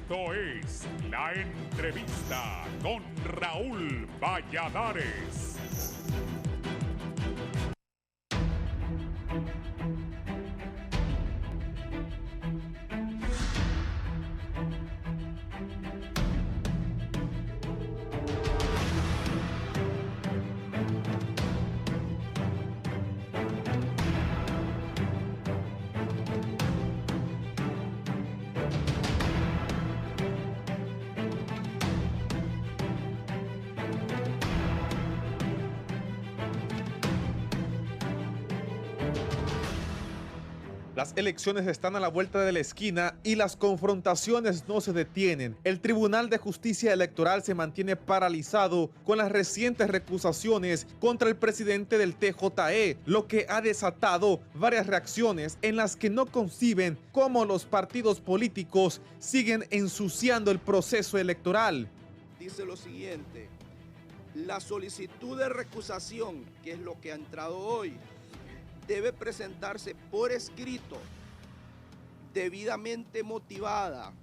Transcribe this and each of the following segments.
Esto es La Entrevista con Raúl Valladares. Las elecciones están a la vuelta de la esquina y las confrontaciones no se detienen. El Tribunal de Justicia Electoral se mantiene paralizado con las recientes recusaciones contra el presidente del TJE, lo que ha desatado varias reacciones en las que no conciben cómo los partidos políticos siguen ensuciando el proceso electoral. Dice lo siguiente: la solicitud de recusación, que es lo que ha entrado hoy, debe presentarse por escrito, debidamente motivada,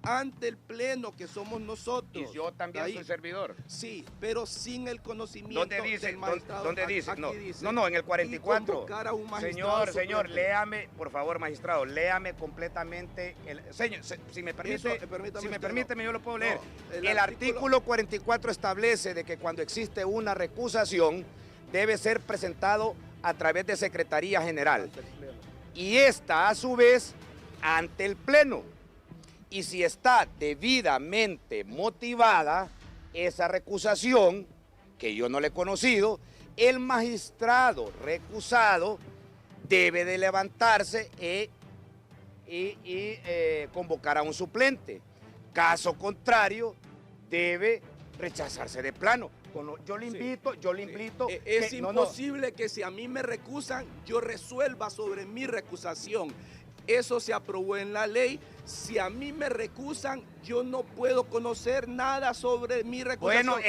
ante el pleno que somos nosotros. Y yo también soy servidor. Sí, pero sin el conocimiento del magistrado. ¿Dónde dice? Dice? No, en el 44. A un magistrado Señor, léame, por favor, magistrado, léame completamente. Señor, si me permite, yo lo puedo leer. No, el artículo 44 establece de que cuando existe una recusación, debe ser presentado a través de Secretaría General. Y esta, a su vez, ante el Pleno. Y si está debidamente motivada esa recusación, que yo no le he conocido, el magistrado recusado debe de levantarse y convocar a un suplente. Caso contrario, debe rechazarse de plano. Yo le invito. Es imposible que si a mí me recusan, yo resuelva sobre mi recusación. Eso se aprobó en la ley. Si a mí me recusan, yo no puedo conocer nada sobre mi recusación. Bueno,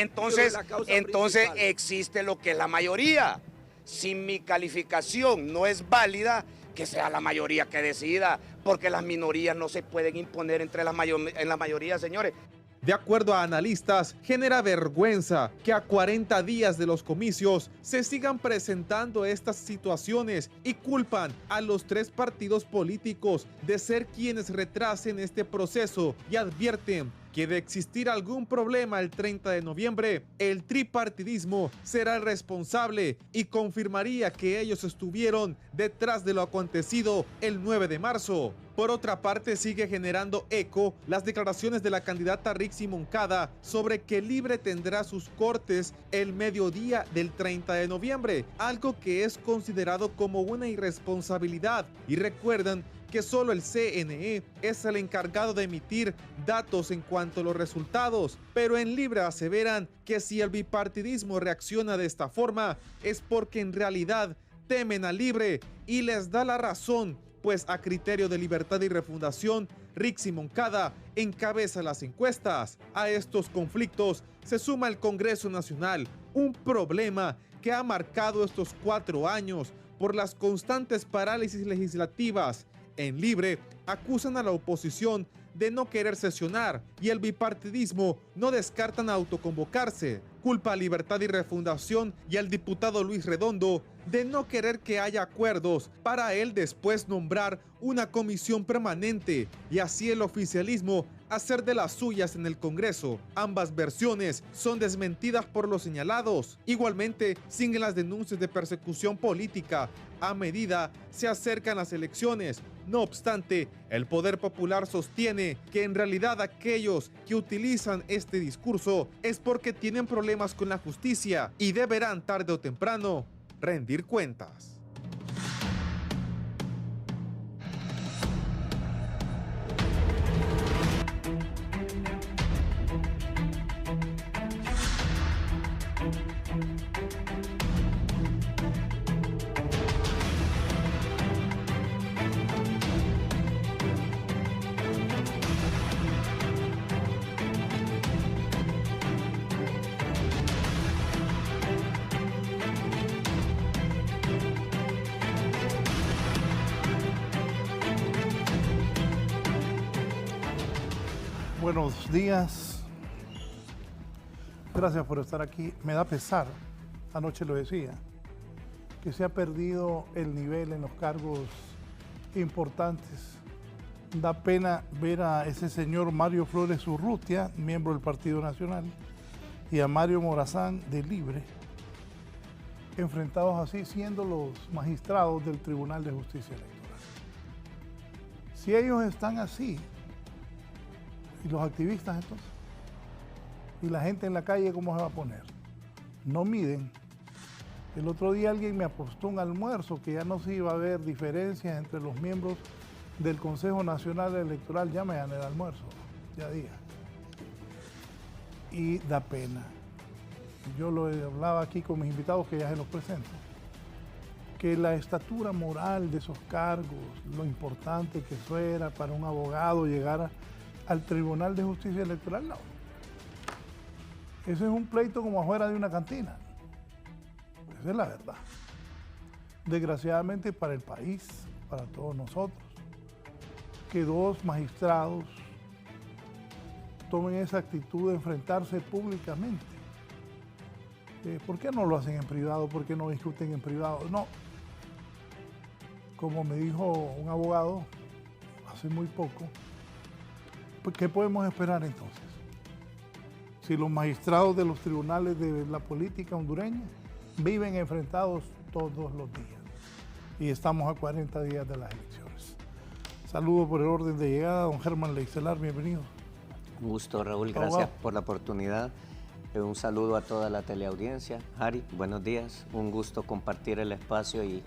entonces existe lo que es la mayoría. Si mi calificación no es válida, que sea la mayoría que decida, porque las minorías no se pueden imponer en la mayoría, señores. De acuerdo a analistas, genera vergüenza que a 40 días de los comicios se sigan presentando estas situaciones y culpan a los tres partidos políticos de ser quienes retrasen este proceso y advierten que de existir algún problema el 30 de noviembre, el tripartidismo será el responsable y confirmaría que ellos estuvieron detrás de lo acontecido el 9 de marzo. Por otra parte, sigue generando eco las declaraciones de la candidata Rixi Moncada sobre que Libre tendrá sus cortes el mediodía del 30 de noviembre, algo que es considerado como una irresponsabilidad. Y recuerdan que solo el CNE es el encargado de emitir datos en cuanto a los resultados, pero en Libre aseveran que si el bipartidismo reacciona de esta forma es porque en realidad temen a Libre y les da la razón, pues a criterio de Libertad y Refundación, Rixi Moncada encabeza las encuestas. A estos conflictos se suma el Congreso Nacional, un problema que ha marcado estos 4 años por las constantes parálisis legislativas. En Libre acusan a la oposición de no querer sesionar y el bipartidismo no descartan autoconvocarse. Culpa a Libertad y Refundación y al diputado Luis Redondo de no querer que haya acuerdos para él después nombrar una comisión permanente y así el oficialismo hacer de las suyas en el Congreso. Ambas versiones son desmentidas por los señalados. Igualmente, siguen las denuncias de persecución política a medida se acercan las elecciones. No obstante, el Poder Popular sostiene que en realidad aquellos que utilizan este discurso es porque tienen problemas con la justicia y deberán tarde o temprano rendir cuentas. Buenos días. Gracias por estar aquí. Me da pesar, anoche lo decía, que se ha perdido el nivel en los cargos importantes. Da pena ver a ese señor Mario Flores Urrutia, miembro del Partido Nacional, y a Mario Morazán de Libre, enfrentados así, siendo los magistrados del Tribunal de Justicia Electoral. Si ellos están así, ¿y los activistas entonces? ¿Y la gente en la calle cómo se va a poner? No miden. El otro día alguien me apostó un almuerzo que ya no se iba a ver diferencias entre los miembros del Consejo Nacional Electoral. Ya me gané el almuerzo, ya diga. Y da pena. Yo lo hablaba aquí con mis invitados que ya se los presento. Que la estatura moral de esos cargos, lo importante que fuera para un abogado llegar al Tribunal de Justicia Electoral, no. Ese es un pleito como afuera de una cantina. Esa es la verdad. Desgraciadamente para el país, para todos nosotros, que dos magistrados tomen esa actitud de enfrentarse públicamente. ¿Por qué no lo hacen en privado? ¿Por qué no discuten en privado? No. Como me dijo un abogado hace muy poco, ¿qué podemos esperar entonces? Si los magistrados de los tribunales de la política hondureña viven enfrentados todos los días y estamos a 40 días de las elecciones. Saludos por el orden de llegada, don Germán Leixelar, bienvenido. Un gusto, Raúl, gracias por la oportunidad. Un saludo a toda la teleaudiencia. Harry, buenos días, un gusto compartir el espacio y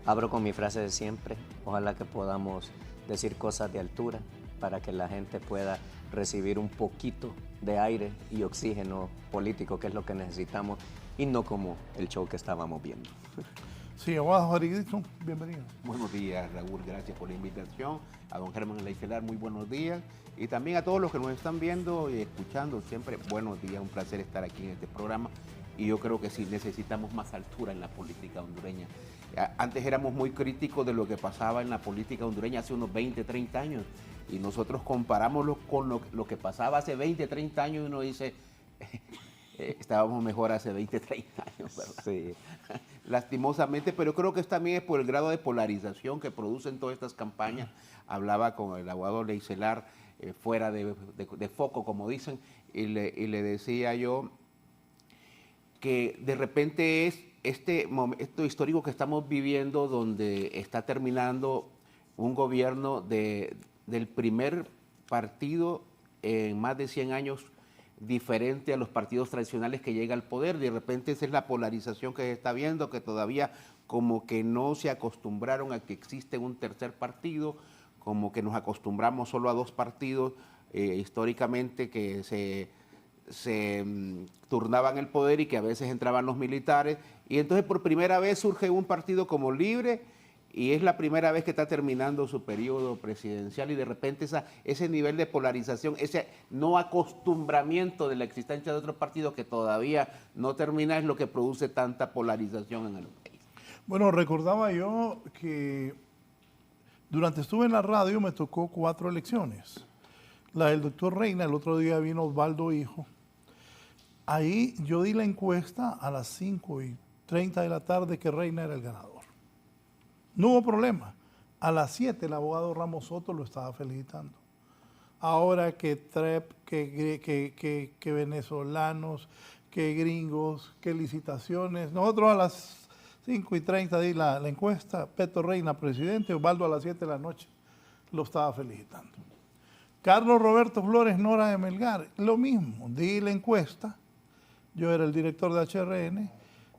abro con mi frase de siempre. Ojalá que podamos decir cosas de altura para que la gente pueda recibir un poquito de aire y oxígeno político, que es lo que necesitamos, y no como el show que estábamos viendo. Sí, abogado Harry Dixon, bienvenido. Buenos días, Raúl, gracias por la invitación. A don Germán Leixelar, muy buenos días. Y también a todos los que nos están viendo y escuchando, siempre buenos días, un placer estar aquí en este programa. Y yo creo que sí necesitamos más altura en la política hondureña. Antes éramos muy críticos de lo que pasaba en la política hondureña hace unos 20, 30 años. Y nosotros comparámoslo con lo que pasaba hace 20, 30 años y uno dice, estábamos mejor hace 20, 30 años, ¿verdad? Sí. Lastimosamente, pero creo que también es por el grado de polarización que producen todas estas campañas. Hablaba con el abogado Leixelar fuera de foco, como dicen, y le decía yo que de repente es este momento histórico que estamos viviendo, donde está terminando un gobierno del primer partido en más de 100 años diferente a los partidos tradicionales que llega al poder. De repente esa es la polarización que se está viendo, que todavía como que no se acostumbraron a que existe un tercer partido, como que nos acostumbramos solo a dos partidos históricamente que se turnaban el poder y que a veces entraban los militares. Y entonces por primera vez surge un partido como Libre, y es la primera vez que está terminando su periodo presidencial, y de repente ese nivel de polarización, ese no acostumbramiento de la existencia de otros partidos que todavía no termina, es lo que produce tanta polarización en el país. Bueno, recordaba yo que estuve en la radio, me tocó 4 elecciones. La del doctor Reina, el otro día vino Osvaldo Hijo. Ahí yo di la encuesta a las 5:30 de la tarde que Reina era el ganador. No hubo problema. A las 7 el abogado Ramos Soto lo estaba felicitando. Ahora que TREP, que venezolanos, que gringos, que licitaciones. Nosotros a las 5:30 di la encuesta, Peto Reina presidente, Osvaldo a las 7 de la noche lo estaba felicitando. Carlos Roberto Flores Nora de Melgar, lo mismo, di la encuesta, yo era el director de HRN,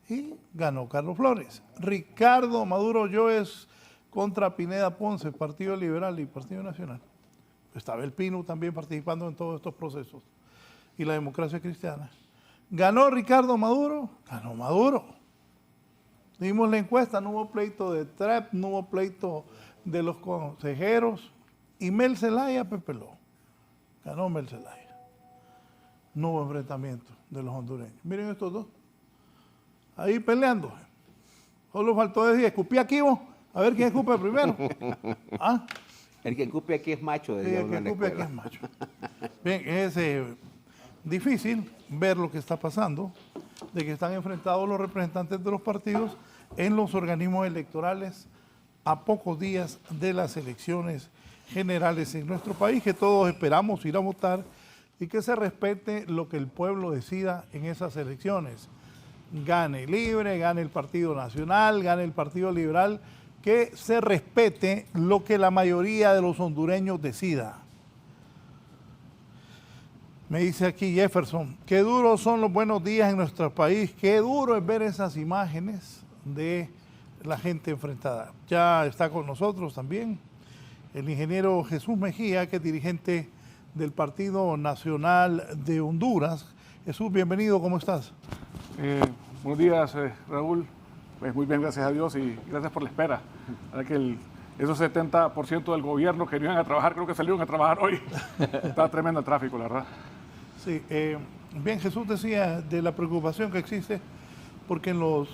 y ganó Carlos Flores. Ricardo Maduro Yoes contra Pineda Ponce, Partido Liberal y Partido Nacional. Estaba el Pino también participando en todos estos procesos. Y la Democracia Cristiana. ¿Ganó Ricardo Maduro? Ganó Maduro. Dimos la encuesta, no hubo pleito de TREP, no hubo pleito de los consejeros. Y Mel Zelaya pepeló. Ganó Mel Zelaya. No hubo enfrentamiento de los hondureños. Miren estos dos. Ahí peleando. Solo faltó decir, escupí aquí vos. A ver quién escupe primero. ¿Ah? El que escupe aquí es macho. Sí, el que escupe aquí es macho. Bien, es difícil ver lo que está pasando, de que están enfrentados los representantes de los partidos en los organismos electorales a pocos días de las elecciones generales en nuestro país, que todos esperamos ir a votar y que se respete lo que el pueblo decida en esas elecciones. Gane Libre, gane el Partido Nacional, gane el Partido Liberal, que se respete lo que la mayoría de los hondureños decida. Me dice aquí Jefferson, qué duros son los buenos días en nuestro país, qué duro es ver esas imágenes de la gente enfrentada. Ya está con nosotros también el ingeniero Jesús Mejía, que es dirigente del Partido Nacional de Honduras. Jesús, bienvenido, ¿cómo estás? Buenos días, Raúl. Pues muy bien, gracias a Dios y gracias por la espera. Esos 70% del gobierno que no iban a trabajar, creo que salieron a trabajar hoy. Está tremendo el tráfico, la verdad. Sí, bien, Jesús decía de la preocupación que existe porque en los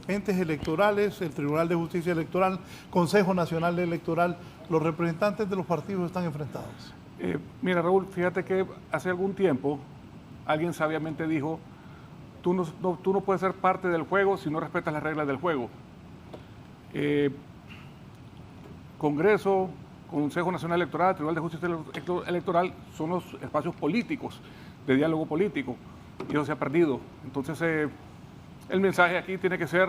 entes electorales, el Tribunal de Justicia Electoral, Consejo Nacional Electoral, los representantes de los partidos están enfrentados. Mira, Raúl, fíjate que hace algún tiempo alguien sabiamente dijo, tú no puedes ser parte del juego si no respetas las reglas del juego. Congreso, Consejo Nacional Electoral, Tribunal de Justicia Electoral son los espacios políticos, de diálogo político, y eso se ha perdido. Entonces, el mensaje aquí tiene que ser,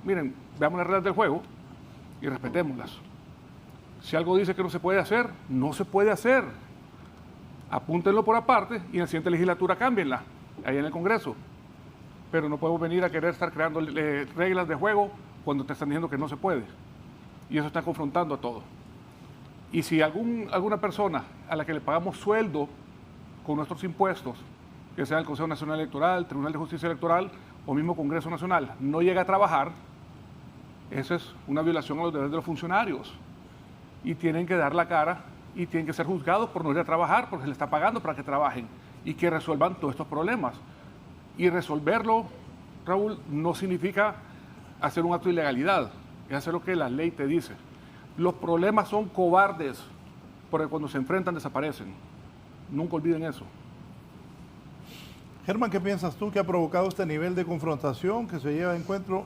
miren, veamos las reglas del juego y respetémoslas. Si algo dice que no se puede hacer, no se puede hacer. Apúntenlo por aparte y en la siguiente legislatura cámbienla, ahí en el Congreso. Pero no podemos venir a querer estar creando reglas de juego cuando te están diciendo que no se puede. Y eso está confrontando a todo. Y si alguna persona a la que le pagamos sueldo con nuestros impuestos, que sea el Consejo Nacional Electoral, Tribunal de Justicia Electoral o mismo Congreso Nacional, no llega a trabajar, eso es una violación a los deberes de los funcionarios. Y tienen que dar la cara y tienen que ser juzgados por no ir a trabajar, porque se les está pagando para que trabajen y que resuelvan todos estos problemas. Y resolverlo, Raúl, no significa hacer un acto de ilegalidad, es hacer lo que la ley te dice. Los problemas son cobardes, porque cuando se enfrentan desaparecen. Nunca olviden eso. Germán, ¿qué piensas tú que ha provocado este nivel de confrontación que se lleva de encuentro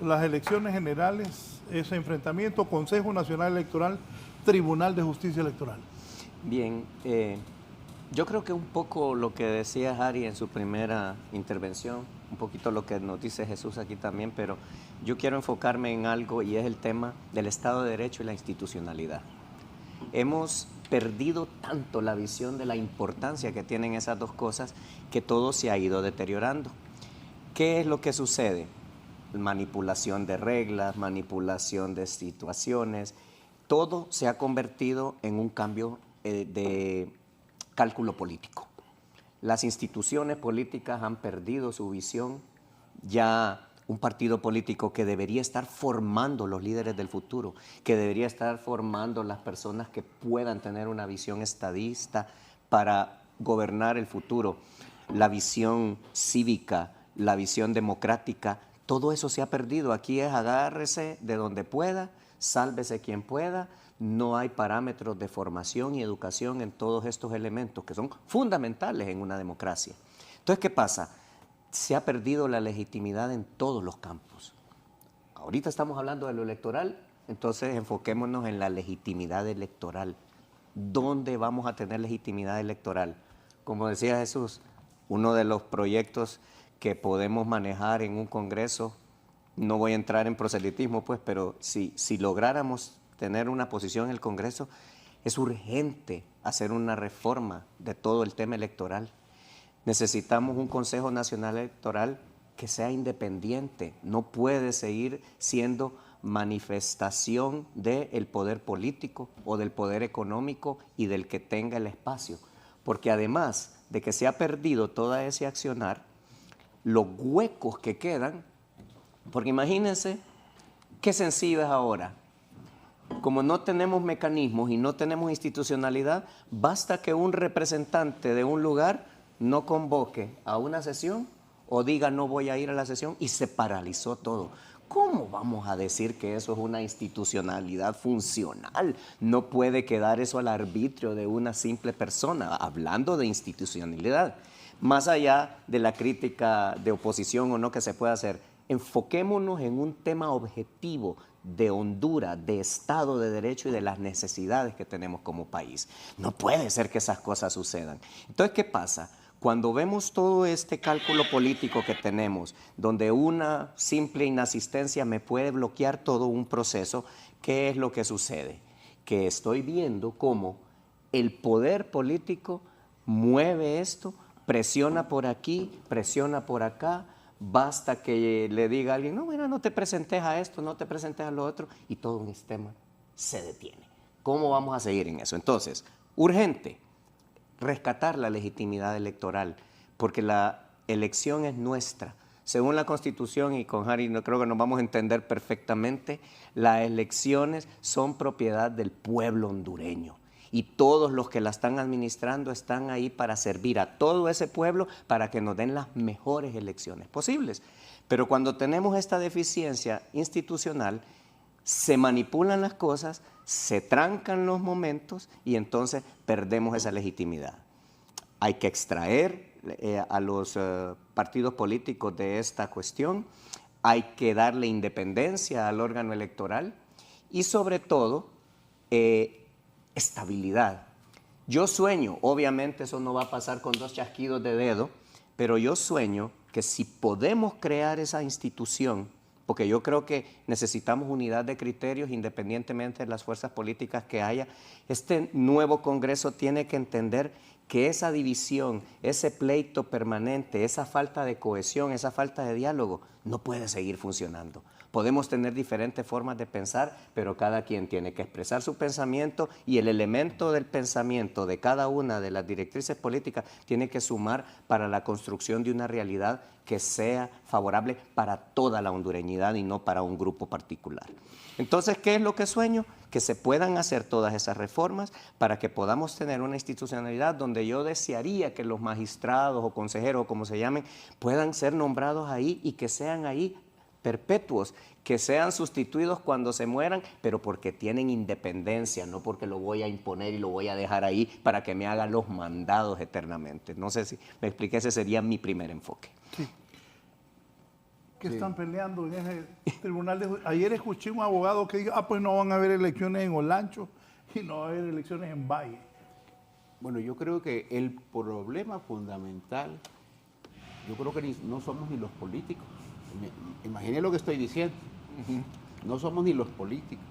las elecciones generales, ese enfrentamiento, Consejo Nacional Electoral, Tribunal de Justicia Electoral? Bien, yo creo que un poco lo que decía Harry en su primera intervención, un poquito lo que nos dice Jesús aquí también, pero yo quiero enfocarme en algo y es el tema del Estado de Derecho y la institucionalidad. Hemos perdido tanto la visión de la importancia que tienen esas dos cosas que todo se ha ido deteriorando. ¿Qué es lo que sucede? Manipulación de reglas, manipulación de situaciones, todo se ha convertido en un cambio de cálculo político. Las instituciones políticas han perdido su visión. Ya un partido político que debería estar formando los líderes del futuro, que debería estar formando las personas que puedan tener una visión estadista para gobernar el futuro, la visión cívica, la visión democrática, todo eso se ha perdido. Aquí es agárrese de donde pueda, sálvese quien pueda. No hay parámetros de formación y educación en todos estos elementos que son fundamentales en una democracia. Entonces, ¿qué pasa? Se ha perdido la legitimidad en todos los campos. Ahorita estamos hablando de lo electoral, entonces enfoquémonos en la legitimidad electoral. ¿Dónde vamos a tener legitimidad electoral? Como decía Jesús, uno de los proyectos que podemos manejar en un congreso, no voy a entrar en proselitismo, pues, pero si lográramos tener una posición en el Congreso, es urgente hacer una reforma de todo el tema electoral. Necesitamos un Consejo Nacional Electoral que sea independiente, no puede seguir siendo manifestación del poder político o del poder económico y del que tenga el espacio, porque además de que se ha perdido todo ese accionar, los huecos que quedan, porque imagínense qué sencillo es ahora. Como no tenemos mecanismos y no tenemos institucionalidad, basta que un representante de un lugar no convoque a una sesión o diga no voy a ir a la sesión y se paralizó todo. ¿Cómo vamos a decir que eso es una institucionalidad funcional? No puede quedar eso al arbitrio de una simple persona, hablando de institucionalidad. Más allá de la crítica de oposición o no que se pueda hacer, enfoquémonos en un tema objetivo de Honduras, de Estado de Derecho y de las necesidades que tenemos como país. No puede ser que esas cosas sucedan. Entonces, ¿qué pasa? Cuando vemos todo este cálculo político que tenemos, donde una simple inasistencia me puede bloquear todo un proceso, ¿qué es lo que sucede? Que estoy viendo cómo el poder político mueve esto, presiona por aquí, presiona por acá, basta que le diga a alguien, no, mira, no te presentes a esto, no te presentes a lo otro, y todo un sistema se detiene. ¿Cómo vamos a seguir en eso? Entonces, urgente, rescatar la legitimidad electoral, porque la elección es nuestra. Según la Constitución, y con Harry no creo que nos vamos a entender perfectamente, las elecciones son propiedad del pueblo hondureño. Y todos los que la están administrando están ahí para servir a todo ese pueblo para que nos den las mejores elecciones posibles. Pero cuando tenemos esta deficiencia institucional, se manipulan las cosas, se trancan los momentos y entonces perdemos esa legitimidad. Hay que extraer a los partidos políticos de esta cuestión, hay que darle independencia al órgano electoral y sobre todo estabilidad. Yo sueño, obviamente eso no va a pasar con 2 chasquidos de dedo, pero yo sueño que si podemos crear esa institución, porque yo creo que necesitamos unidad de criterios independientemente de las fuerzas políticas que haya. Este nuevo Congreso tiene que entender que esa división, ese pleito permanente, esa falta de cohesión, esa falta de diálogo, no puede seguir funcionando. Podemos tener diferentes formas de pensar, pero cada quien tiene que expresar su pensamiento y el elemento del pensamiento de cada una de las directrices políticas tiene que sumar para la construcción de una realidad que sea favorable para toda la hondureñidad y no para un grupo particular. Entonces, ¿qué es lo que sueño? Que se puedan hacer todas esas reformas para que podamos tener una institucionalidad donde yo desearía que los magistrados o consejeros, o como se llamen, puedan ser nombrados ahí y que sean ahí perpetuos, que sean sustituidos cuando se mueran, pero porque tienen independencia, no porque lo voy a imponer y lo voy a dejar ahí para que me hagan los mandados eternamente. No sé si me expliqué, ese sería mi primer enfoque. Sí. ¿Qué están peleando en ese tribunal? Ayer escuché un abogado que dijo, pues no van a haber elecciones en Olancho y no va a haber elecciones en Valle. Bueno, yo creo que el problema fundamental, yo creo que no somos ni los políticos. Imagine lo que estoy diciendo. No somos ni los políticos.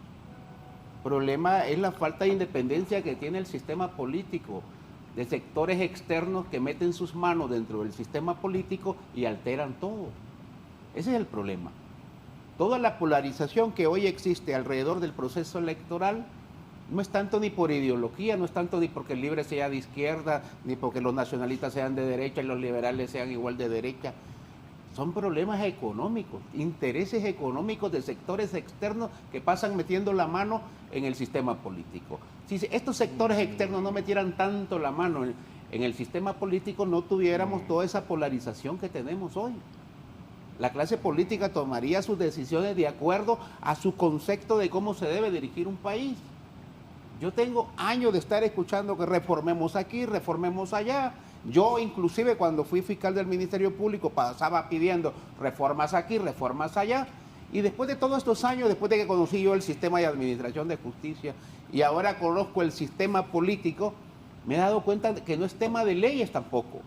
El problema es la falta de independencia que tiene el sistema político, de sectores externos que meten sus manos dentro del sistema político y alteran todo. Ese es el problema. Toda la polarización que hoy existe alrededor del proceso electoral no es tanto ni por ideología, no es tanto ni porque el Libre sea de izquierda, ni porque los nacionalistas sean de derecha y los liberales sean igual de derecha. Son problemas económicos, intereses económicos de sectores externos que pasan metiendo la mano en el sistema político. Si estos sectores externos no metieran tanto la mano en el sistema político, no tuviéramos toda esa polarización que tenemos hoy. La clase política tomaría sus decisiones de acuerdo a su concepto de cómo se debe dirigir un país. Yo tengo años de estar escuchando que reformemos aquí, reformemos allá. Yo inclusive cuando fui fiscal del Ministerio Público pasaba pidiendo reformas aquí, reformas allá. Y después de todos estos años, después de que conocí yo el sistema de administración de justicia y ahora conozco el sistema político, me he dado cuenta de que no es tema de leyes tampoco.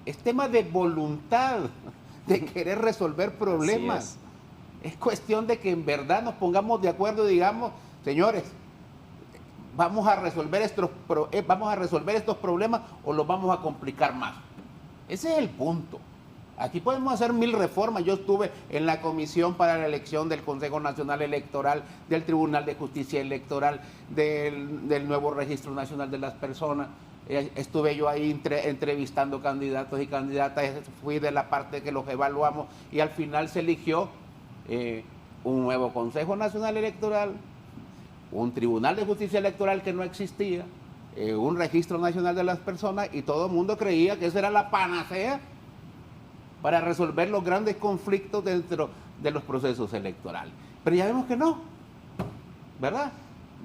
Es tema de voluntad, de querer resolver problemas. Es cuestión de que en verdad nos pongamos de acuerdo y digamos, señores, vamos a resolver estos problemas o los vamos a complicar más. Ese es el punto. Aquí podemos hacer 1000 reformas. Yo estuve en la comisión para la elección del Consejo Nacional Electoral, del Tribunal de Justicia Electoral, del nuevo Registro Nacional de las Personas. Estuve yo ahí entrevistando candidatos y candidatas, fui de la parte que los evaluamos y al final se eligió un nuevo Consejo Nacional Electoral, un Tribunal de Justicia Electoral que no existía, un Registro Nacional de las Personas y todo el mundo creía que esa era la panacea para resolver los grandes conflictos dentro de los procesos electorales. Pero ya vemos que no, ¿verdad?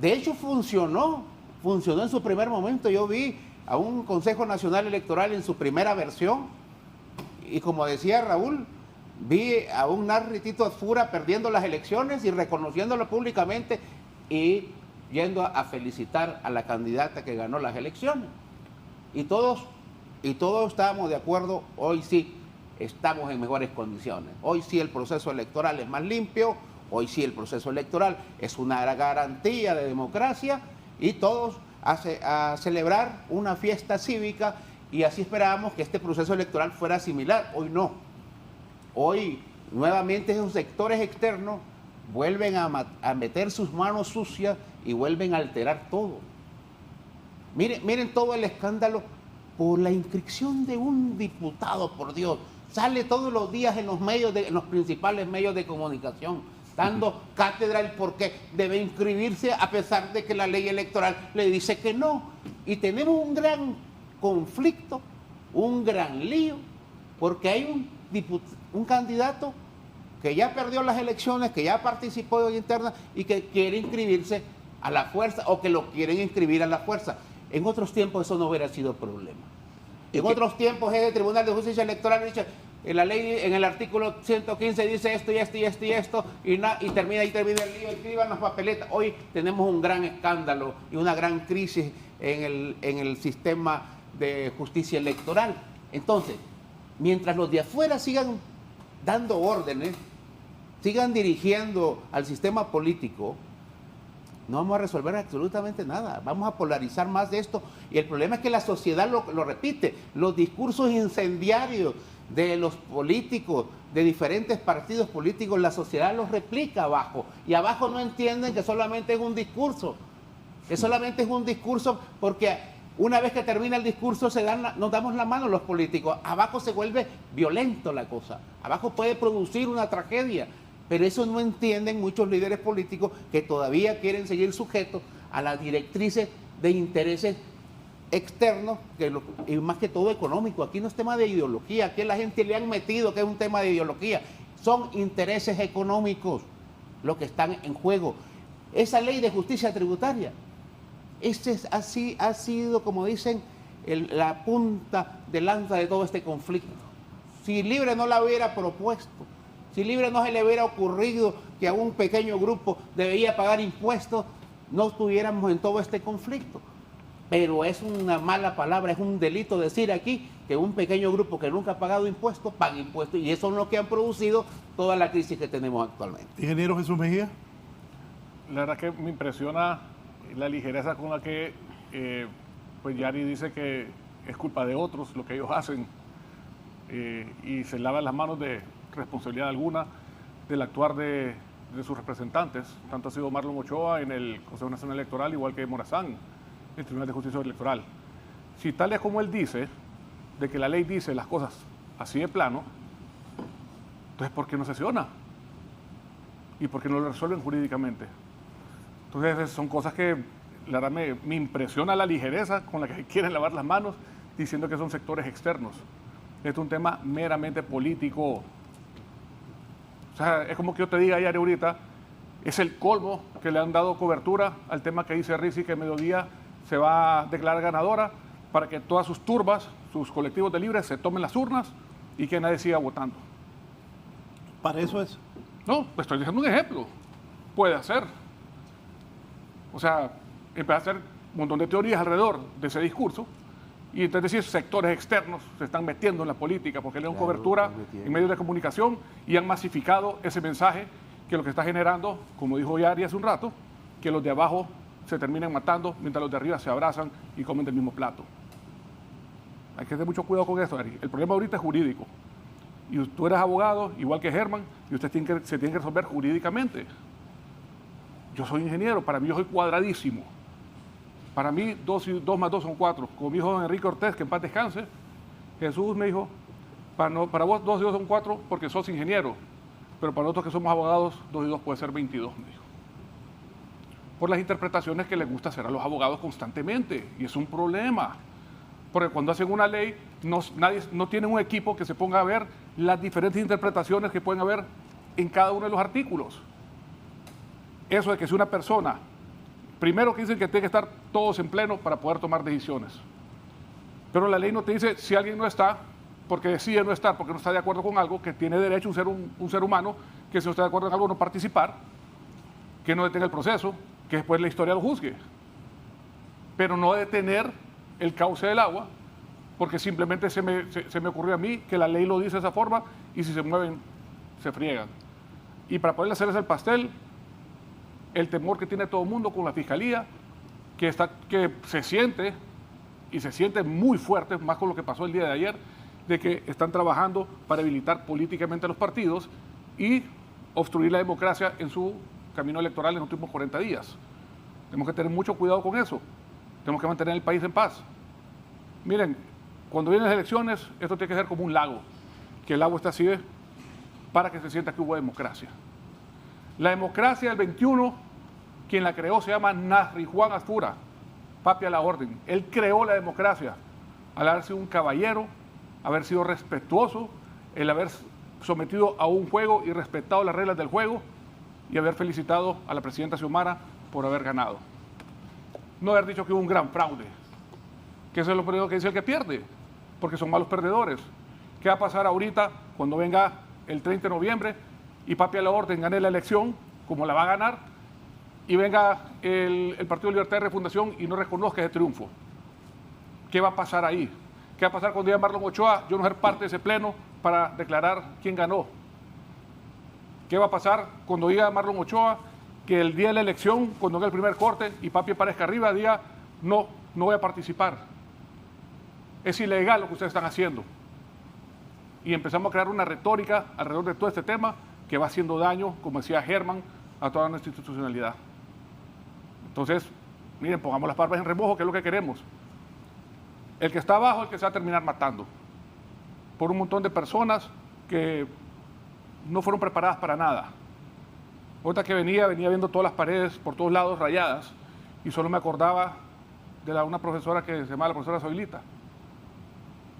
De hecho funcionó en su primer momento. Yo vi a un Consejo Nacional Electoral en su primera versión y, como decía Raúl, vi a un Narri Tito Asfura perdiendo las elecciones y reconociéndolo públicamente y yendo a felicitar a la candidata que ganó las elecciones. Y todos estábamos de acuerdo, hoy sí estamos en mejores condiciones. Hoy sí el proceso electoral es más limpio, hoy sí el proceso electoral es una garantía de democracia y todos a celebrar una fiesta cívica, y así esperábamos que este proceso electoral fuera similar. Hoy no. Hoy nuevamente esos sectores externos vuelven a meter sus manos sucias y vuelven a alterar todo. Miren todo el escándalo por la inscripción de un diputado, por Dios. Sale todos los días en los principales medios de comunicación, dando cátedra el por qué debe inscribirse a pesar de que la ley electoral le dice que no. Y tenemos un gran conflicto, un gran lío, porque hay un candidato que ya perdió las elecciones, que ya participó en interna y que quiere inscribirse a la fuerza, o que lo quieren inscribir a la fuerza. En otros tiempos eso no hubiera sido problema. En otros tiempos el Tribunal de Justicia Electoral dice, en la ley, en el artículo 115 dice esto y esto y esto y esto, y termina el lío, escriban las papeletas. Hoy tenemos un gran escándalo y una gran crisis en el sistema de justicia electoral. Entonces, mientras los de afuera sigan dando órdenes, sigan dirigiendo al sistema político, no vamos a resolver absolutamente nada. Vamos a polarizar más de esto. Y el problema es que la sociedad lo repite. Los discursos incendiarios de los políticos, de diferentes partidos políticos, la sociedad los replica abajo. Y abajo no entienden que solamente es un discurso. Que solamente es un discurso porque una vez que termina el discurso nos damos la mano los políticos. Abajo se vuelve violento la cosa. Abajo puede producir una tragedia. Pero eso no entienden muchos líderes políticos que todavía quieren seguir sujetos a las directrices de intereses externos, y más que todo económico. Aquí no es tema de ideología, aquí a la gente le han metido que es un tema de ideología. Son intereses económicos lo que están en juego. Esa ley de justicia tributaria, así ha sido, como dicen, la punta de lanza de todo este conflicto. Si Libre no la hubiera propuesto, si Libre no se le hubiera ocurrido que a un pequeño grupo debía pagar impuestos, no estuviéramos en todo este conflicto. Pero es una mala palabra, es un delito decir aquí que un pequeño grupo que nunca ha pagado impuestos, paga impuestos, y eso es lo que han producido toda la crisis que tenemos actualmente. Ingeniero Jesús Mejía. La verdad que me impresiona la ligereza con la que pues Yari dice que es culpa de otros lo que ellos hacen, y se lavan las manos de responsabilidad alguna del actuar de sus representantes. Tanto ha sido Marlon Ochoa en el Consejo Nacional Electoral, igual que Morazán en el Tribunal de Justicia Electoral. Si tal es como él dice, de que la ley dice las cosas así de plano, entonces ¿por qué no sesiona? ¿Y por qué no lo resuelven jurídicamente? Entonces son cosas que la verdad me impresiona la ligereza con la que quieren lavar las manos diciendo que son sectores externos. Esto es un tema meramente político. O sea, es como que yo te diga ayer ahorita, es el colmo que le han dado cobertura al tema que dice Rizzi, que Mediodía se va a declarar ganadora para que todas sus turbas, sus colectivos de libres se tomen las urnas y que nadie siga votando. ¿Para eso es? No, pues estoy diciendo un ejemplo. Puede hacer. O sea, empieza a hacer un montón de teorías alrededor de ese discurso, y entonces decir sectores externos se están metiendo en la política porque le dan cobertura en medios de comunicación y han masificado ese mensaje, que lo que está generando, como dijo Yari hace un rato, que los de abajo se terminan matando mientras los de arriba se abrazan y comen del mismo plato. Hay que tener mucho cuidado con esto, Yari. El problema ahorita es jurídico. Y tú eres abogado, igual que Germán, y usted se tiene que resolver jurídicamente. Yo soy ingeniero, para mí yo soy cuadradísimo. Para mí 2 más 2 son 4. Como mi hijo Enrique Ortiz, que en paz descanse, Jesús me dijo, para vos 2 y 2 son 4 porque sos ingeniero, pero para nosotros que somos abogados 2 y 2 puede ser 22, me dijo. Por las interpretaciones que les gusta hacer a los abogados constantemente, y es un problema. Porque cuando hacen una ley, no tienen un equipo que se ponga a ver las diferentes interpretaciones que pueden haber en cada uno de los artículos. Eso de que si una persona, primero que dicen que tiene que estar todos en pleno para poder tomar decisiones, pero la ley no te dice si alguien no está, porque decide no estar, porque no está de acuerdo con algo, que tiene derecho un ser humano, que si no está de acuerdo en algo no participar, que no detenga el proceso, que después la historia lo juzgue, pero no detener el cauce del agua, porque simplemente se me ocurrió a mí que la ley lo dice de esa forma y si se mueven, se friegan. Y para poder hacerles el pastel, el temor que tiene todo el mundo con la fiscalía, que se siente, y se siente muy fuerte, más con lo que pasó el día de ayer, de que están trabajando para debilitar políticamente a los partidos y obstruir la democracia en su camino electoral en los últimos 40 días. Tenemos que tener mucho cuidado con eso. Tenemos que mantener el país en paz. Miren, cuando vienen las elecciones, esto tiene que ser como un lago, que el agua está así para que se sienta que hubo democracia. La democracia del 21, quien la creó se llama Nasri Juan Asfura, papi a la orden. Él creó la democracia al haber sido un caballero, haber sido respetuoso, el haber sometido a un juego y respetado las reglas del juego y haber felicitado a la presidenta Xiomara por haber ganado. No haber dicho que hubo un gran fraude, que eso es lo primero que dice el que pierde, porque son malos perdedores. ¿Qué va a pasar ahorita cuando venga el 30 de noviembre y papi a la orden gane la elección, como la va a ganar, y venga el Partido de Libertad y Refundación y no reconozca ese triunfo? ¿Qué va a pasar ahí? ¿Qué va a pasar cuando diga Marlon Ochoa, yo no ser parte de ese pleno para declarar quién ganó? ¿Qué va a pasar cuando diga Marlon Ochoa que el día de la elección, cuando haga el primer corte y papi aparezca arriba, diga no voy a participar? Es ilegal lo que ustedes están haciendo. Y empezamos a crear una retórica alrededor de todo este tema que va haciendo daño, como decía Germán, a toda nuestra institucionalidad. Entonces, miren, pongamos las barbas en remojo, que es lo que queremos. El que está abajo es el que se va a terminar matando por un montón de personas que no fueron preparadas para nada. Ahorita que venía viendo todas las paredes por todos lados rayadas y solo me acordaba de una profesora que se llama la profesora Zoilita.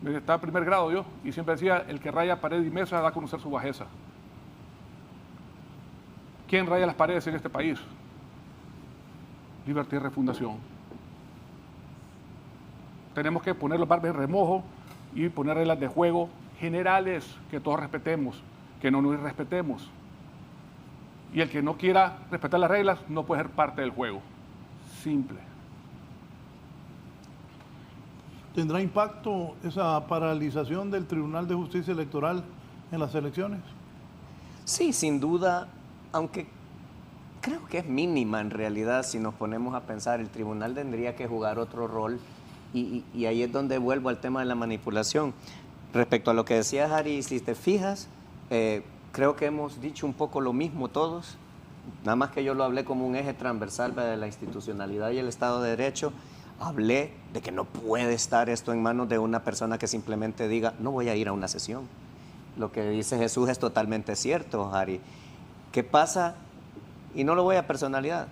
Estaba en primer grado yo y siempre decía, el que raya pared y mesa da a conocer su bajeza. ¿Quién raya las paredes en este país? Libertad y Refundación. Tenemos que poner los barbas en remojo y poner reglas de juego generales que todos respetemos, que no nos irrespetemos. Y el que no quiera respetar las reglas no puede ser parte del juego. Simple. ¿Tendrá impacto esa paralización del Tribunal de Justicia Electoral en las elecciones? Sí, sin duda, aunque creo que es mínima en realidad si nos ponemos a pensar. El tribunal tendría que jugar otro rol y ahí es donde vuelvo al tema de la manipulación. Respecto a lo que decía Harry, si te fijas, creo que hemos dicho un poco lo mismo todos, nada más que yo lo hablé como un eje transversal de la institucionalidad y el Estado de Derecho. Hablé de que no puede estar esto en manos de una persona que simplemente diga, no voy a ir a una sesión. Lo que dice Jesús es totalmente cierto, Harry. ¿Qué pasa? Y no lo voy a personalizar,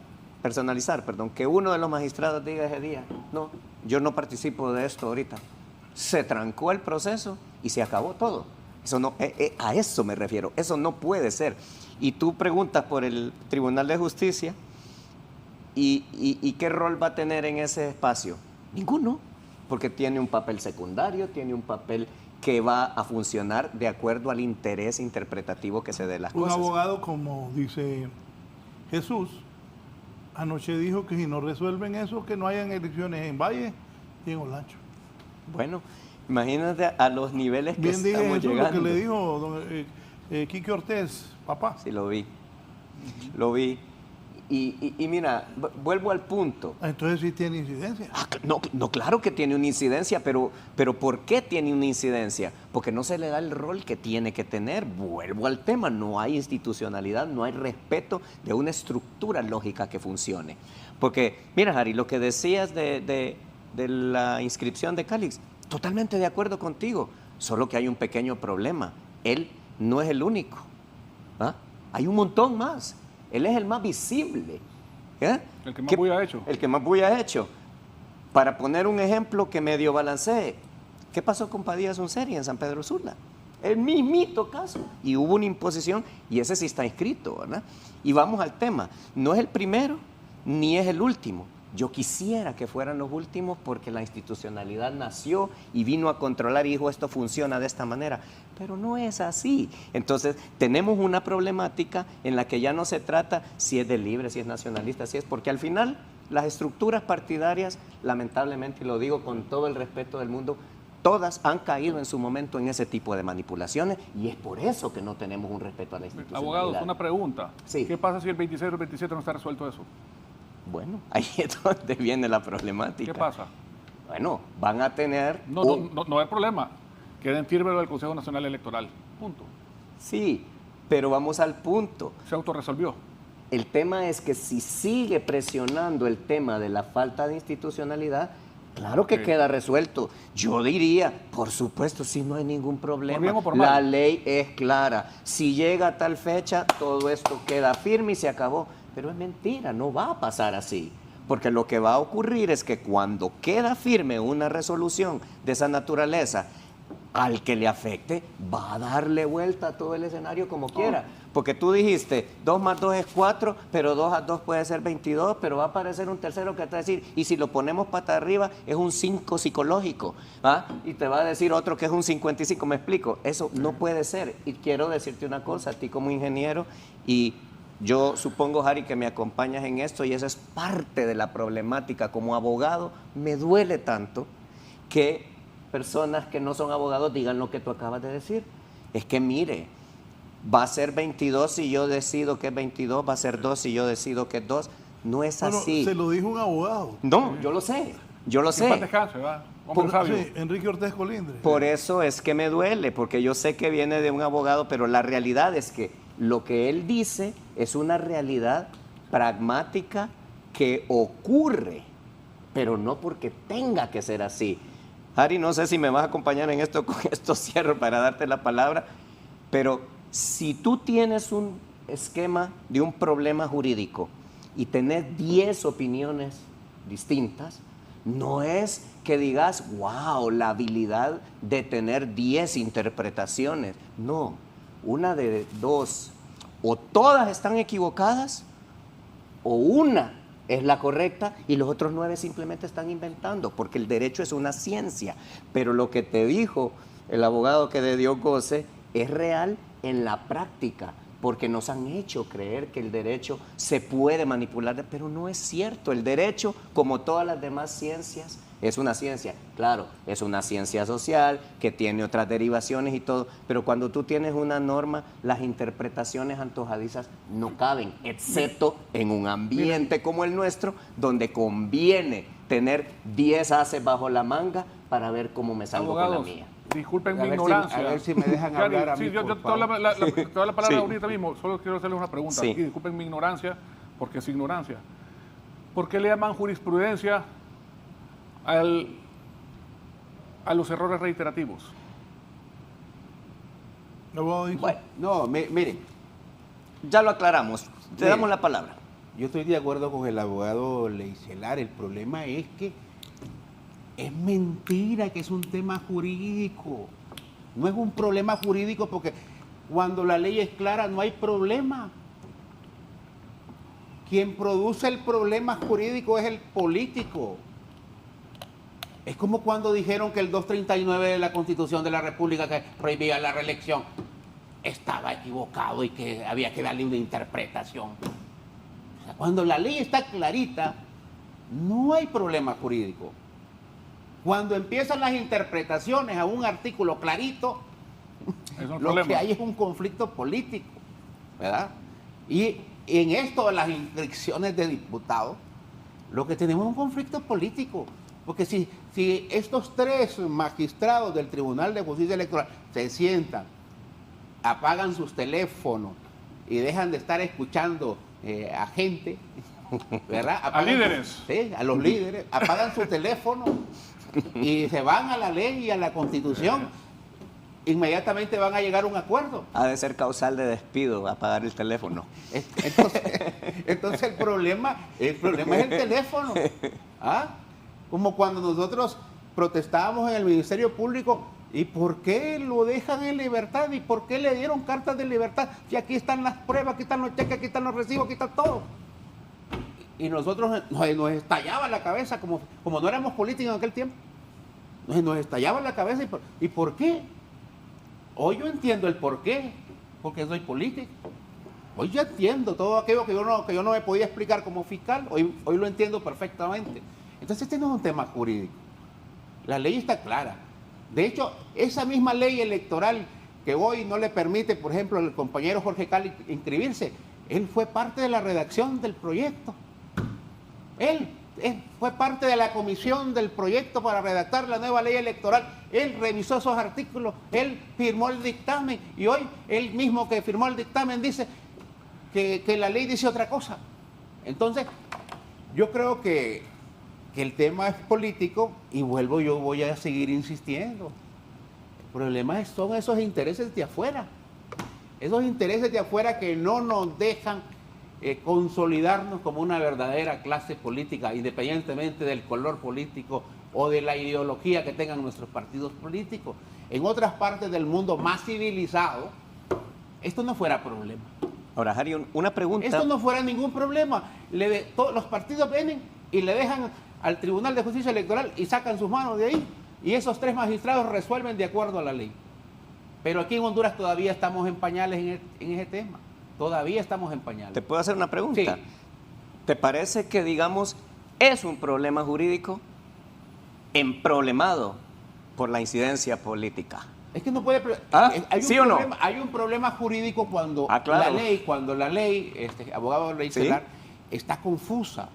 que uno de los magistrados diga ese día, no, yo no participo de esto ahorita. Se trancó el proceso y se acabó todo. Eso no, a eso me refiero, eso no puede ser. Y tú preguntas por el Tribunal de Justicia y ¿qué rol va a tener en ese espacio? Ninguno, porque tiene un papel secundario, tiene un papel que va a funcionar de acuerdo al interés interpretativo que se dé las cosas. Un abogado, como dice Jesús, anoche dijo que si no resuelven eso, que no hayan elecciones en Valle y en Olancho. Bueno, imagínate a los niveles que bien estamos dije llegando. Lo que le dijo don Quique Ortiz, papá. Sí, lo vi. Lo vi. Y mira, vuelvo al punto. Entonces sí tiene incidencia. No, claro que tiene una incidencia, pero ¿por qué tiene una incidencia? Porque no se le da el rol que tiene que tener. Vuelvo al tema, no hay institucionalidad, no hay respeto de una estructura lógica que funcione. Porque, mira, Harry, lo que decías de la inscripción de Calix, totalmente de acuerdo contigo, solo que hay un pequeño problema. Él no es el único. ¿Ah? Hay un montón más. Él es el más visible. El que más bulla ha hecho. El que más bulla ha hecho. Para poner un ejemplo que medio balancee, ¿qué pasó con Padilla Sunseri en San Pedro Sula? el mismito caso. Y hubo una imposición y ese sí está inscrito, ¿verdad? Y vamos al tema. No es el primero ni es el último. Yo quisiera que fueran los últimos porque la institucionalidad nació y vino a controlar y dijo esto funciona de esta manera, pero no es así. Entonces tenemos una problemática en la que ya no se trata si es de libre, si es nacionalista, si es porque al final las estructuras partidarias, lamentablemente, y lo digo con todo el respeto del mundo, todas han caído en su momento en ese tipo de manipulaciones y es por eso que no tenemos un respeto a la institucionalidad. Abogados, una pregunta. Sí. ¿Qué pasa si el 26 o el 27 no está resuelto eso? Bueno, ahí es donde viene la problemática. ¿Qué pasa? Bueno, van a tener... No hay problema. Queda en firme lo del Consejo Nacional Electoral. Punto. Sí, pero vamos al punto. Se autorresolvió. El tema es que si sigue presionando el tema de la falta de institucionalidad, claro que queda resuelto. Yo diría, por supuesto, si no hay ningún problema. Por bien o por mal. La ley es clara. Si llega a tal fecha, todo esto queda firme y se acabó. Pero es mentira, no va a pasar así. Porque lo que va a ocurrir es que cuando queda firme una resolución de esa naturaleza, al que le afecte, va a darle vuelta a todo el escenario como quiera. Porque tú dijiste, 2 más 2 es 4, pero 2 a 2 puede ser 22, pero va a aparecer un tercero que te va a decir, y si lo ponemos pata arriba, es un 5 psicológico, ¿ah? Y te va a decir otro que es un 55, ¿me explico? Eso no puede ser. Y quiero decirte una cosa, a ti como ingeniero, y yo supongo, Harry, que me acompañas en esto, y esa es parte de la problemática. Como abogado, me duele tanto que personas que no son abogados digan lo que tú acabas de decir. Es que mire, va a ser 22 si yo decido que es 22, va a ser 2 si yo decido que es 2. No es así. Se lo dijo un abogado. No, yo lo sé. Yo lo sé. Sí, Enrique Ortiz Colindres. Por eso es que me duele, porque yo sé que viene de un abogado, pero la realidad es que lo que él dice es una realidad pragmática que ocurre, pero no porque tenga que ser así. Harry, no sé si me vas a acompañar en esto, con esto cierro para darte la palabra, pero si tú tienes un esquema de un problema jurídico y tenés 10 opiniones distintas, no es que digas, wow, la habilidad de tener 10 interpretaciones. No, una de dos, o todas están equivocadas, o una es la correcta y los otros 9 simplemente están inventando, porque el derecho es una ciencia. Pero lo que te dijo el abogado que de Dios goce es real en la práctica, porque nos han hecho creer que el derecho se puede manipular, pero no es cierto. El derecho, como todas las demás ciencias, es una ciencia. Claro, es una ciencia social que tiene otras derivaciones y todo, pero cuando tú tienes una norma, las interpretaciones antojadizas no caben, excepto en un ambiente como el nuestro, donde conviene tener 10 ases bajo la manga para ver cómo me salgo con la mía. Disculpen mi ignorancia. A ver si me dejan hablar a mí, yo te doy la palabra ahorita mismo, solo quiero hacerles una pregunta. Sí. Y disculpen mi ignorancia, porque es ignorancia. ¿Por qué le llaman jurisprudencia a los errores reiterativos? Bueno, no, miren. Ya lo aclaramos. Te damos la palabra. Yo estoy de acuerdo con el abogado Leicelar. El problema es que es mentira que es un tema jurídico. No es un problema jurídico porque cuando la ley es clara no hay problema. Quien produce el problema jurídico es el político. Es como cuando dijeron que el 239 de la Constitución de la República que prohibía la reelección estaba equivocado y que había que darle una interpretación. O sea, cuando la ley está clarita, no hay problema jurídico. Cuando empiezan las interpretaciones a un artículo clarito, lo que hay es un conflicto político, ¿verdad? Y en esto de las inscripciones de diputados, lo que tenemos es un conflicto político. Porque si estos 3 magistrados del Tribunal de Justicia Electoral se sientan, apagan sus teléfonos y dejan de estar escuchando a gente, ¿verdad? A líderes. Sí, a los líderes, apagan su teléfono y se van a la ley y a la Constitución, inmediatamente van a llegar a un acuerdo. Ha de ser causal de despido apagar el teléfono. Entonces el problema es el teléfono. ¿Ah? Como cuando nosotros protestábamos en el Ministerio Público ¿Y por qué lo dejan en libertad? ¿Y por qué le dieron cartas de libertad? Si aquí están las pruebas, aquí están los cheques, aquí están los recibos, aquí está todo. Y nosotros nos estallaba la cabeza, como no éramos políticos en aquel tiempo. Nos estallaba la cabeza. ¿Y por qué? Hoy yo entiendo el por qué, porque soy político. Hoy yo entiendo todo aquello que yo no me podía explicar como fiscal, hoy lo entiendo perfectamente. Entonces este no es un tema jurídico. La ley está clara. De hecho, esa misma ley electoral que hoy no le permite, por ejemplo, al compañero Jorge Cali inscribirse, él fue parte de la redacción del proyecto. Él fue parte de la comisión del proyecto para redactar la nueva ley electoral. Él revisó esos artículos, él firmó el dictamen y hoy él mismo que firmó el dictamen dice que la ley dice otra cosa. Entonces, yo creo que el tema es político y yo voy a seguir insistiendo. El problema son esos intereses de afuera. Esos intereses de afuera que no nos dejan consolidarnos como una verdadera clase política, independientemente del color político o de la ideología que tengan nuestros partidos políticos. En otras partes del mundo más civilizado, esto no fuera problema. Ahora, Harry, una pregunta. Esto no fuera ningún problema. Los partidos vienen y le dejan al Tribunal de Justicia Electoral y sacan sus manos de ahí. Y esos 3 magistrados resuelven de acuerdo a la ley. Pero aquí en Honduras todavía estamos en pañales en ese tema. Todavía estamos en pañales. ¿Te puedo hacer una pregunta? Sí. ¿Te parece que, digamos, es un problema jurídico emproblemado por la incidencia política? Es que no puede... ¿Sí o no? Hay un problema jurídico cuando claro. la ley, abogado de ley celar, está confusa.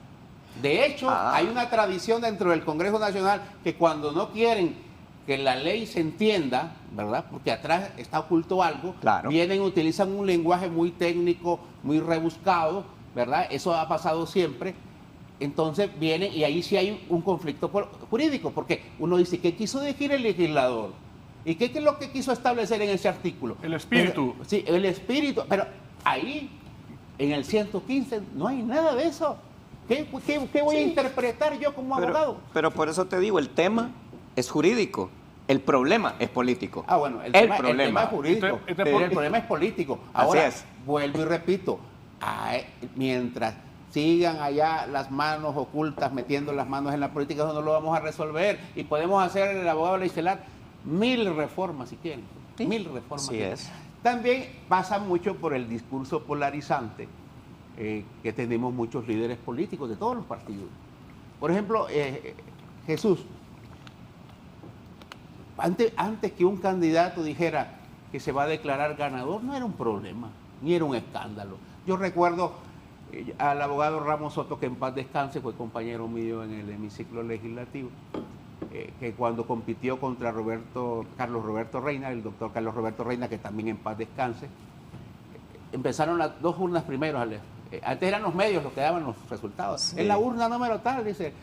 De hecho, hay una tradición dentro del Congreso Nacional que cuando no quieren que la ley se entienda, ¿verdad? Porque atrás está oculto algo, claro, vienen, utilizan un lenguaje muy técnico, muy rebuscado, ¿verdad? Eso ha pasado siempre. Entonces vienen y ahí sí hay un conflicto jurídico, porque uno dice, ¿qué quiso decir el legislador? ¿Y qué es lo que quiso establecer en ese artículo? El espíritu. Pero, sí, el espíritu, pero ahí, en el 115, no hay nada de eso. ¿Qué voy a interpretar yo como abogado? Pero por eso te digo, el tema es jurídico, el problema es político. Bueno, el tema es jurídico, pero el problema es político. Ahora, vuelvo y repito, mientras sigan allá las manos ocultas, metiendo las manos en la política, eso no lo vamos a resolver. Y podemos hacer, el abogado Leicelar, 1000 reformas si quieren, 1000 reformas. Así es. También pasa mucho por el discurso polarizante que tenemos muchos líderes políticos de todos los partidos. Por ejemplo, Jesús, antes que un candidato dijera que se va a declarar ganador, no era un problema, ni era un escándalo. Yo recuerdo al abogado Ramos Soto, que en paz descanse, fue compañero mío en el hemiciclo legislativo, que cuando compitió contra Carlos Roberto Reina, el doctor Carlos Roberto Reina, que también en paz descanse, empezaron las 2 urnas primero. Antes eran los medios los que daban los resultados. Sí. En la urna número tal, dice,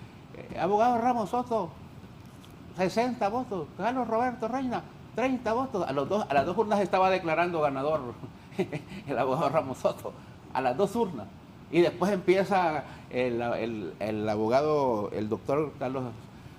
abogado Ramos Soto, 60 votos, Carlos Roberto Reina, 30 votos. A las 2 urnas estaba declarando ganador el abogado Ramos Soto, a las 2 urnas. Y después empieza el abogado, el doctor Carlos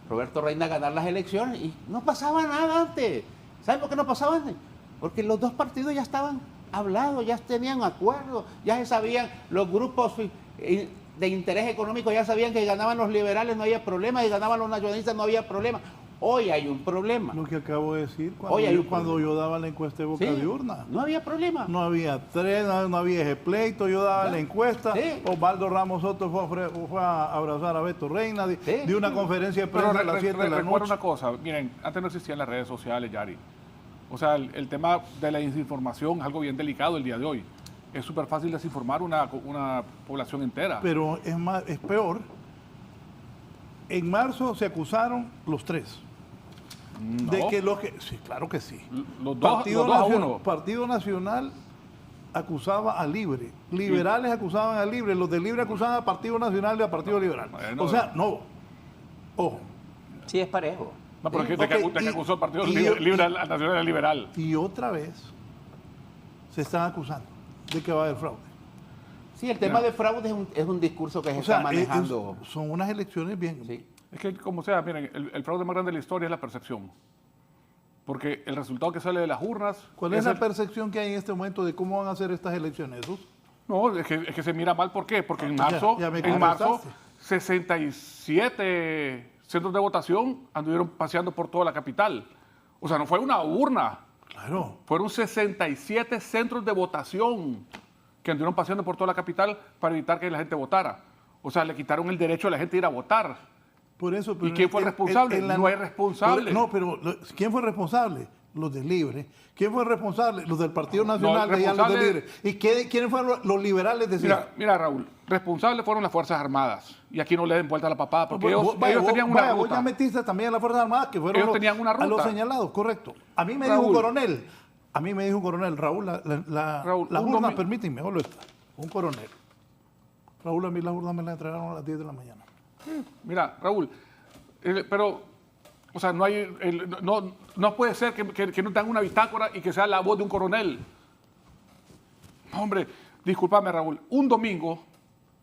Roberto Reina a ganar las elecciones y no pasaba nada antes. ¿Saben por qué no pasaba antes? Porque los 2 partidos ya estaban hablados, ya tenían acuerdos, ya se sabían los grupos de interés económico, ya sabían que ganaban los liberales, no había problema, y ganaban los nacionalistas, no había problema. Hoy hay un problema. Lo que acabo de decir cuando yo daba la encuesta de boca de urna. No había problema. No había no había ese pleito, yo daba la encuesta. Sí. Osvaldo Ramos Soto fue a abrazar a Beto Reina, de una conferencia de prensa a las 7 de la noche. Recuerdo una cosa, miren, antes no existían las redes sociales, Yari. O sea, el tema de la desinformación es algo bien delicado el día de hoy. Es súper fácil desinformar una población entera. Pero es peor. En marzo se acusaron los 3. No. De que sí, claro que sí. Los dos Partido Nacional acusaba a Libre, liberales acusaban a Libre, los de Libre acusaban al Partido Nacional y al Partido Liberal. Bueno, o sea, no. Ojo. Sí, es parejo. No, pero es que acusó al Partido Libre al Nacional y al Liberal. Y otra vez se están acusando de que va a haber fraude. Sí, el tema de fraude es un discurso que se está manejando. Son unas elecciones bien. Sí. Es que, como sea, miren, el fraude más grande de la historia es la percepción. porque el resultado que sale de las urnas... ¿Cuál es la percepción que hay en este momento de cómo van a ser estas elecciones, Jesús? No, es que se mira mal. ¿Por qué? Porque en marzo, 67 centros de votación anduvieron paseando por toda la capital. O sea, no fue una urna. Claro. Fueron 67 centros de votación que anduvieron paseando por toda la capital para evitar que la gente votara. O sea, le quitaron el derecho a la gente de ir a votar. Por eso, pero ¿Y quién fue responsable? No hay responsable. No, pero ¿quién fue responsable? Los de Libre. ¿Quién fue responsable? Los del Partido Nacional de los de Libre. ¿Y quiénes fueron los liberales de Libre? Mira, Raúl, responsables fueron las Fuerzas Armadas. Y aquí no le den vuelta a la papada, porque ellos tenían una ruta. Vos ya metiste también a las Fuerzas Armadas, que fueron tenían una ruta. A los señalados, correcto. A mí me dijo un coronel, Raúl, las urnas, permítanme, un coronel. Raúl, a mí las urnas me las entregaron a las 10 de la mañana. Mira, Raúl, pero, o sea, no puede ser que no tengan una bitácora y que sea la voz de un coronel. Hombre, discúlpame, Raúl, un domingo,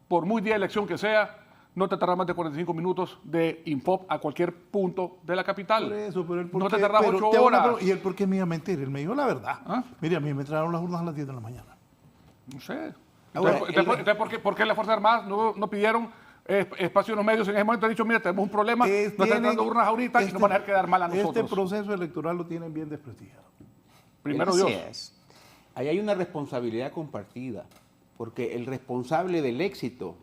por muy día de elección que sea, no te tardas más de 45 minutos de Infop a cualquier punto de la capital. Por eso, pero no te tardas 8 horas. ¿Y él por qué me iba a mentir? Él me dijo la verdad. ¿Ah? Mire, a mí me entregaron las urnas a las 10 de la mañana. No sé. Entonces, ¿por qué las Fuerzas Armadas no pidieron espacio en los medios en ese momento? Han dicho, mira, tenemos un problema, nos están dando urnas ahorita y nos van a dejar quedar mal a nosotros. Este proceso electoral lo tienen bien desprestigiado. Primero Dios. Ahí hay una responsabilidad compartida, porque el responsable del éxito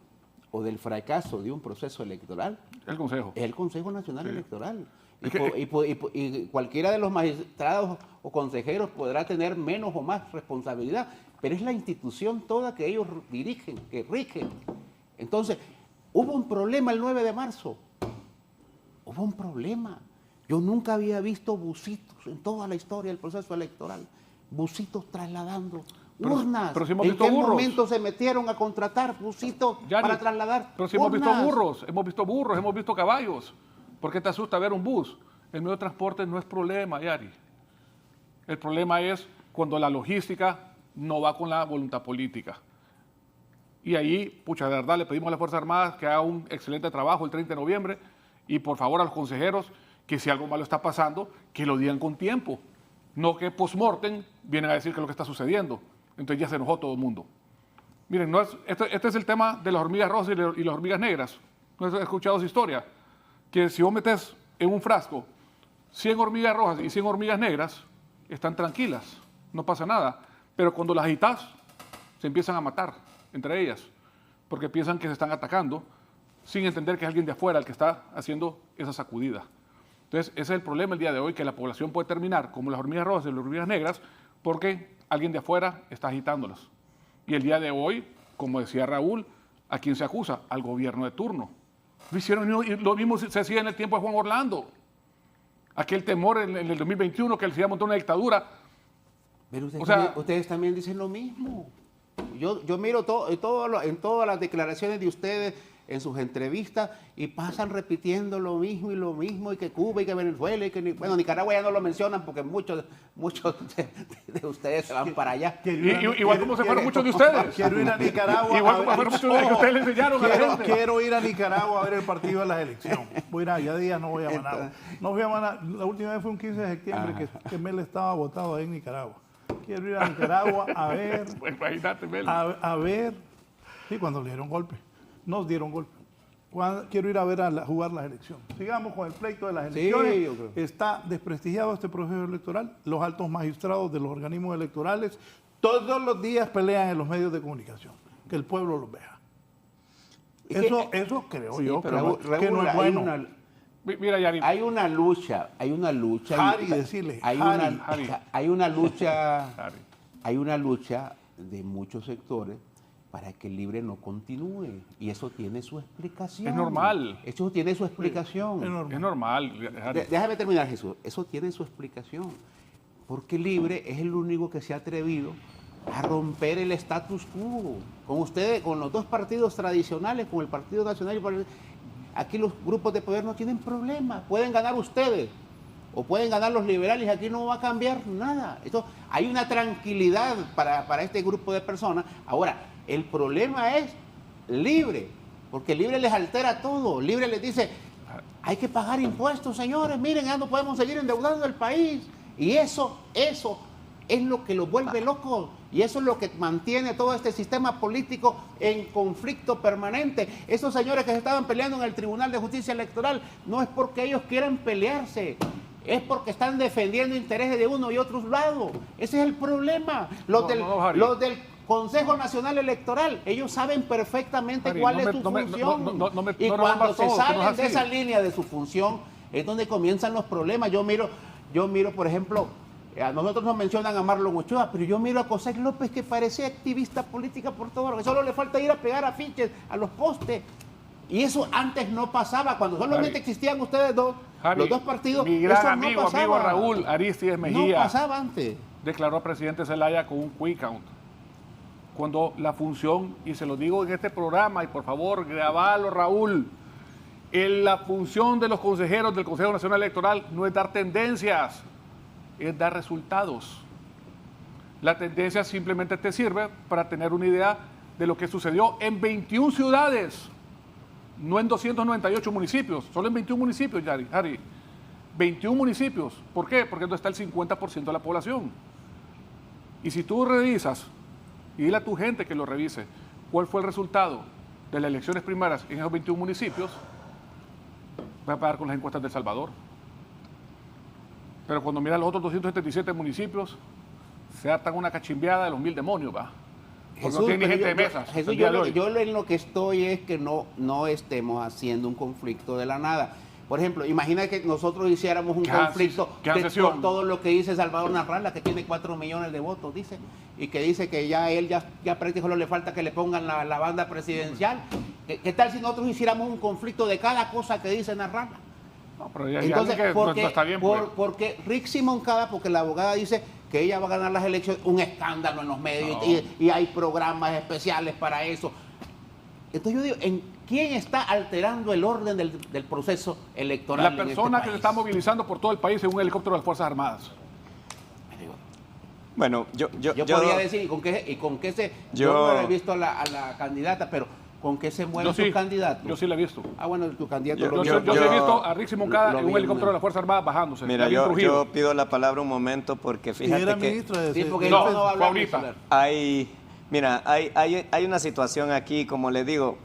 o del fracaso de un proceso electoral el Consejo. Es el Consejo Nacional Electoral. Y cualquiera de los magistrados o consejeros podrá tener menos o más responsabilidad, pero es la institución toda que ellos dirigen, que rigen. Entonces, hubo un problema el 9 de marzo. Hubo un problema. Yo nunca había visto busitos en toda la historia del proceso electoral. Busitos trasladando urnas. Pero si hemos ¿En visto qué burros? momento se metieron a contratar busitos para trasladar Pero si urnas? hemos visto burros, hemos visto caballos. ¿Por qué te asusta ver un bus? El medio de transporte no es problema, Yari. El problema es cuando la logística no va con la voluntad política. Y ahí, pucha, de verdad, le pedimos a las Fuerzas Armadas que haga un excelente trabajo el 30 de noviembre y por favor a los consejeros que si algo malo está pasando, que lo digan con tiempo. No que post-mortem vienen a decir que es lo que está sucediendo. Entonces ya se enojó todo el mundo. Miren, este es el tema de las hormigas rojas y las hormigas negras. ¿No has escuchado esa historia? Que si vos metes en un frasco 100 hormigas rojas y 100 hormigas negras, están tranquilas, no pasa nada. Pero cuando las agitas, se empiezan a matar entre ellas, porque piensan que se están atacando, sin entender que es alguien de afuera el que está haciendo esa sacudida. Entonces, ese es el problema el día de hoy, que la población puede terminar como las hormigas rojas y las hormigas negras, porque alguien de afuera está agitándolas. Y el día de hoy, como decía Raúl, ¿a quién se acusa? Al gobierno de turno. Lo mismo se hacía en el tiempo de Juan Orlando. Aquel temor en el 2021 que él se iba a montar una dictadura. Pero ustedes también dicen lo mismo. Yo miro en todas las declaraciones de ustedes, en sus entrevistas, y pasan repitiendo lo mismo, y que Cuba, y que Venezuela, y que Nicaragua ya no lo mencionan porque muchos de ustedes se van para allá. Igual como se fueron muchos de ustedes. Quiero ir a Nicaragua. Igual como fueron muchos de que ustedes le enseñaron a la gente. Quiero ir a Nicaragua a ver el partido de las elecciones. Ya días no voy a Managua. No fui a Managua. La última vez fue un 15 de septiembre que Mel estaba votado ahí en Nicaragua. Quiero ir a Nicaragua a ver. Imagínate, Mel. A ver. Sí, cuando le dieron golpe. Nos dieron golpe. Quiero ir a ver jugar las elecciones. Sigamos con el pleito de las elecciones. Sí, yo creo. Está desprestigiado este proceso electoral. Los altos magistrados de los organismos electorales todos los días pelean en los medios de comunicación. Que el pueblo los vea. Eso creo yo que no es bueno. Mira, Yari. Hay una lucha. Harry, decirle. Hay una lucha de muchos sectores para que el Libre no continúe. Y eso tiene su explicación. Es normal. Eso tiene su explicación. Es normal. Déjame terminar, Jesús. Eso tiene su explicación. Porque Libre es el único que se ha atrevido a romper el status quo. Con ustedes, con los dos partidos tradicionales, con el Partido Nacional y aquí los grupos de poder no tienen problema. Pueden ganar ustedes o pueden ganar los liberales y aquí no va a cambiar nada. Hay una tranquilidad para este grupo de personas. Ahora, el problema es Libre, porque Libre les altera todo. Libre les dice, hay que pagar impuestos, señores. Miren, ya no podemos seguir endeudando el país. Y eso es lo que los vuelve locos. Y eso es lo que mantiene todo este sistema político en conflicto permanente. Esos señores que se estaban peleando en el Tribunal de Justicia Electoral no es porque ellos quieran pelearse, es porque están defendiendo intereses de uno y otro lado. Ese es el problema. Los del Consejo Nacional Electoral, ellos saben perfectamente cuál es su función. Y cuando se salen de esa línea de su función, es donde comienzan los problemas. Yo miro, por ejemplo, a nosotros nos mencionan a Marlon Ochoa, pero yo miro a Cosette López, que parecía activista política por todo lo que solo le falta ir a pegar afiches a los postes. Y eso antes no pasaba, cuando solamente existían ustedes dos, los dos partidos. Mi gran amigo Raúl Aristides Mejía, no pasaba antes, declaró al presidente Zelaya con un quick count. Cuando la función, y se lo digo en este programa, y por favor, grabalo, Raúl, la función de los consejeros del Consejo Nacional Electoral no es dar tendencias, es dar resultados. La tendencia simplemente te sirve para tener una idea de lo que sucedió en 21 ciudades, no en 298 municipios, solo en 21 municipios, Harry. 21 municipios. ¿Por qué? Porque no está el 50% de la población. Y si tú revisas, y dile a tu gente que lo revise, cuál fue el resultado de las elecciones primarias en esos 21 municipios, va a pagar con las encuestas de El Salvador. Pero cuando mira los otros 277 municipios, se atan una cachimbeada de los 1000 demonios, ¿va? Porque Jesús, no tiene ni gente de mesas. Jesús, yo en lo que estoy es que no estemos haciendo un conflicto de la nada. Por ejemplo, imagina que nosotros hiciéramos un conflicto con todo lo que dice Salvador Narrala, que tiene 4 millones de votos, dice, y que dice que ya prácticamente solo le falta que le pongan la banda presidencial. ¿Qué tal si nosotros hiciéramos un conflicto de cada cosa que dice Narrala? No, pero ya entonces, no está bien, pues. Porque Rick Simoncada, porque la abogada dice que ella va a ganar las elecciones, un escándalo en los medios, y hay programas especiales para eso. Entonces yo digo, ¿quién está alterando el orden del proceso electoral? La persona que se está movilizando por todo el país en un helicóptero de las Fuerzas Armadas. Bueno, yo podría decir, yo no he visto a la candidata, pero ¿con qué se mueven sus candidatos? Yo sí la he visto. Ah, bueno, tu candidato yo sí he visto a Rick Simoncada en un helicóptero de las Fuerzas Armadas bajándose. Mira, yo pido la palabra un momento porque fíjate hay una situación aquí, como le digo,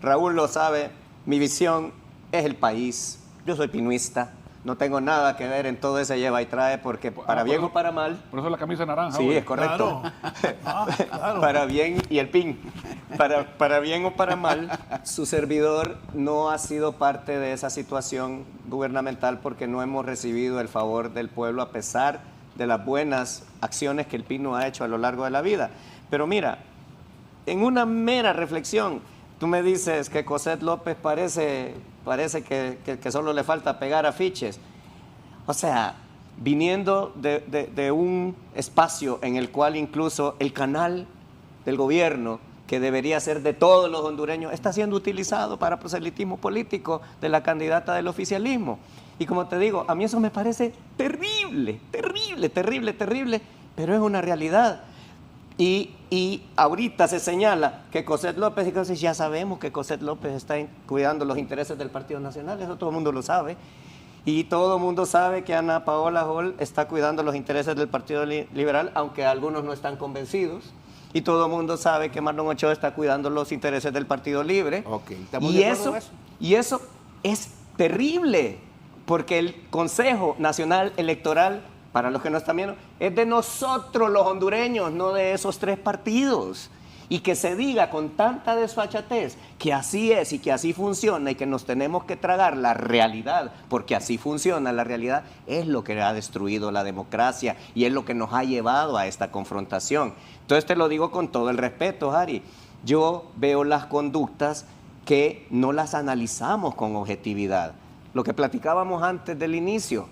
Raúl lo sabe, mi visión es el país. Yo soy pinuista, no tengo nada que ver en todo ese lleva y trae, porque para bien o para mal... Por eso la camisa naranja. Sí, es correcto. Claro. Para bien, y el pin. Para bien o para mal, su servidor no ha sido parte de esa situación gubernamental porque no hemos recibido el favor del pueblo a pesar de las buenas acciones que el Pino ha hecho a lo largo de la vida. Pero mira, en una mera reflexión, tú me dices que Cosette López parece que solo le falta pegar afiches. O sea, viniendo de un espacio en el cual incluso el canal del gobierno, que debería ser de todos los hondureños, está siendo utilizado para proselitismo político de la candidata del oficialismo. Y como te digo, a mí eso me parece terrible, pero es una realidad. Y ahorita se señala que Cosette López, entonces ya sabemos que Cosette López está cuidando los intereses del Partido Nacional, eso todo el mundo lo sabe. Y todo el mundo sabe que Ana Paola Hall está cuidando los intereses del Partido Liberal, aunque algunos no están convencidos. Y todo el mundo sabe que Marlon Ochoa está cuidando los intereses del Partido Libre. Y eso es terrible, porque el Consejo Nacional Electoral, para los que no están viendo, es de nosotros los hondureños, no de esos 3 partidos. Y que se diga con tanta desfachatez que así es y que así funciona y que nos tenemos que tragar la realidad, porque así funciona la realidad, es lo que ha destruido la democracia y es lo que nos ha llevado a esta confrontación. Entonces te lo digo con todo el respeto, Harry. Yo veo las conductas que no las analizamos con objetividad. Lo que platicábamos antes del inicio.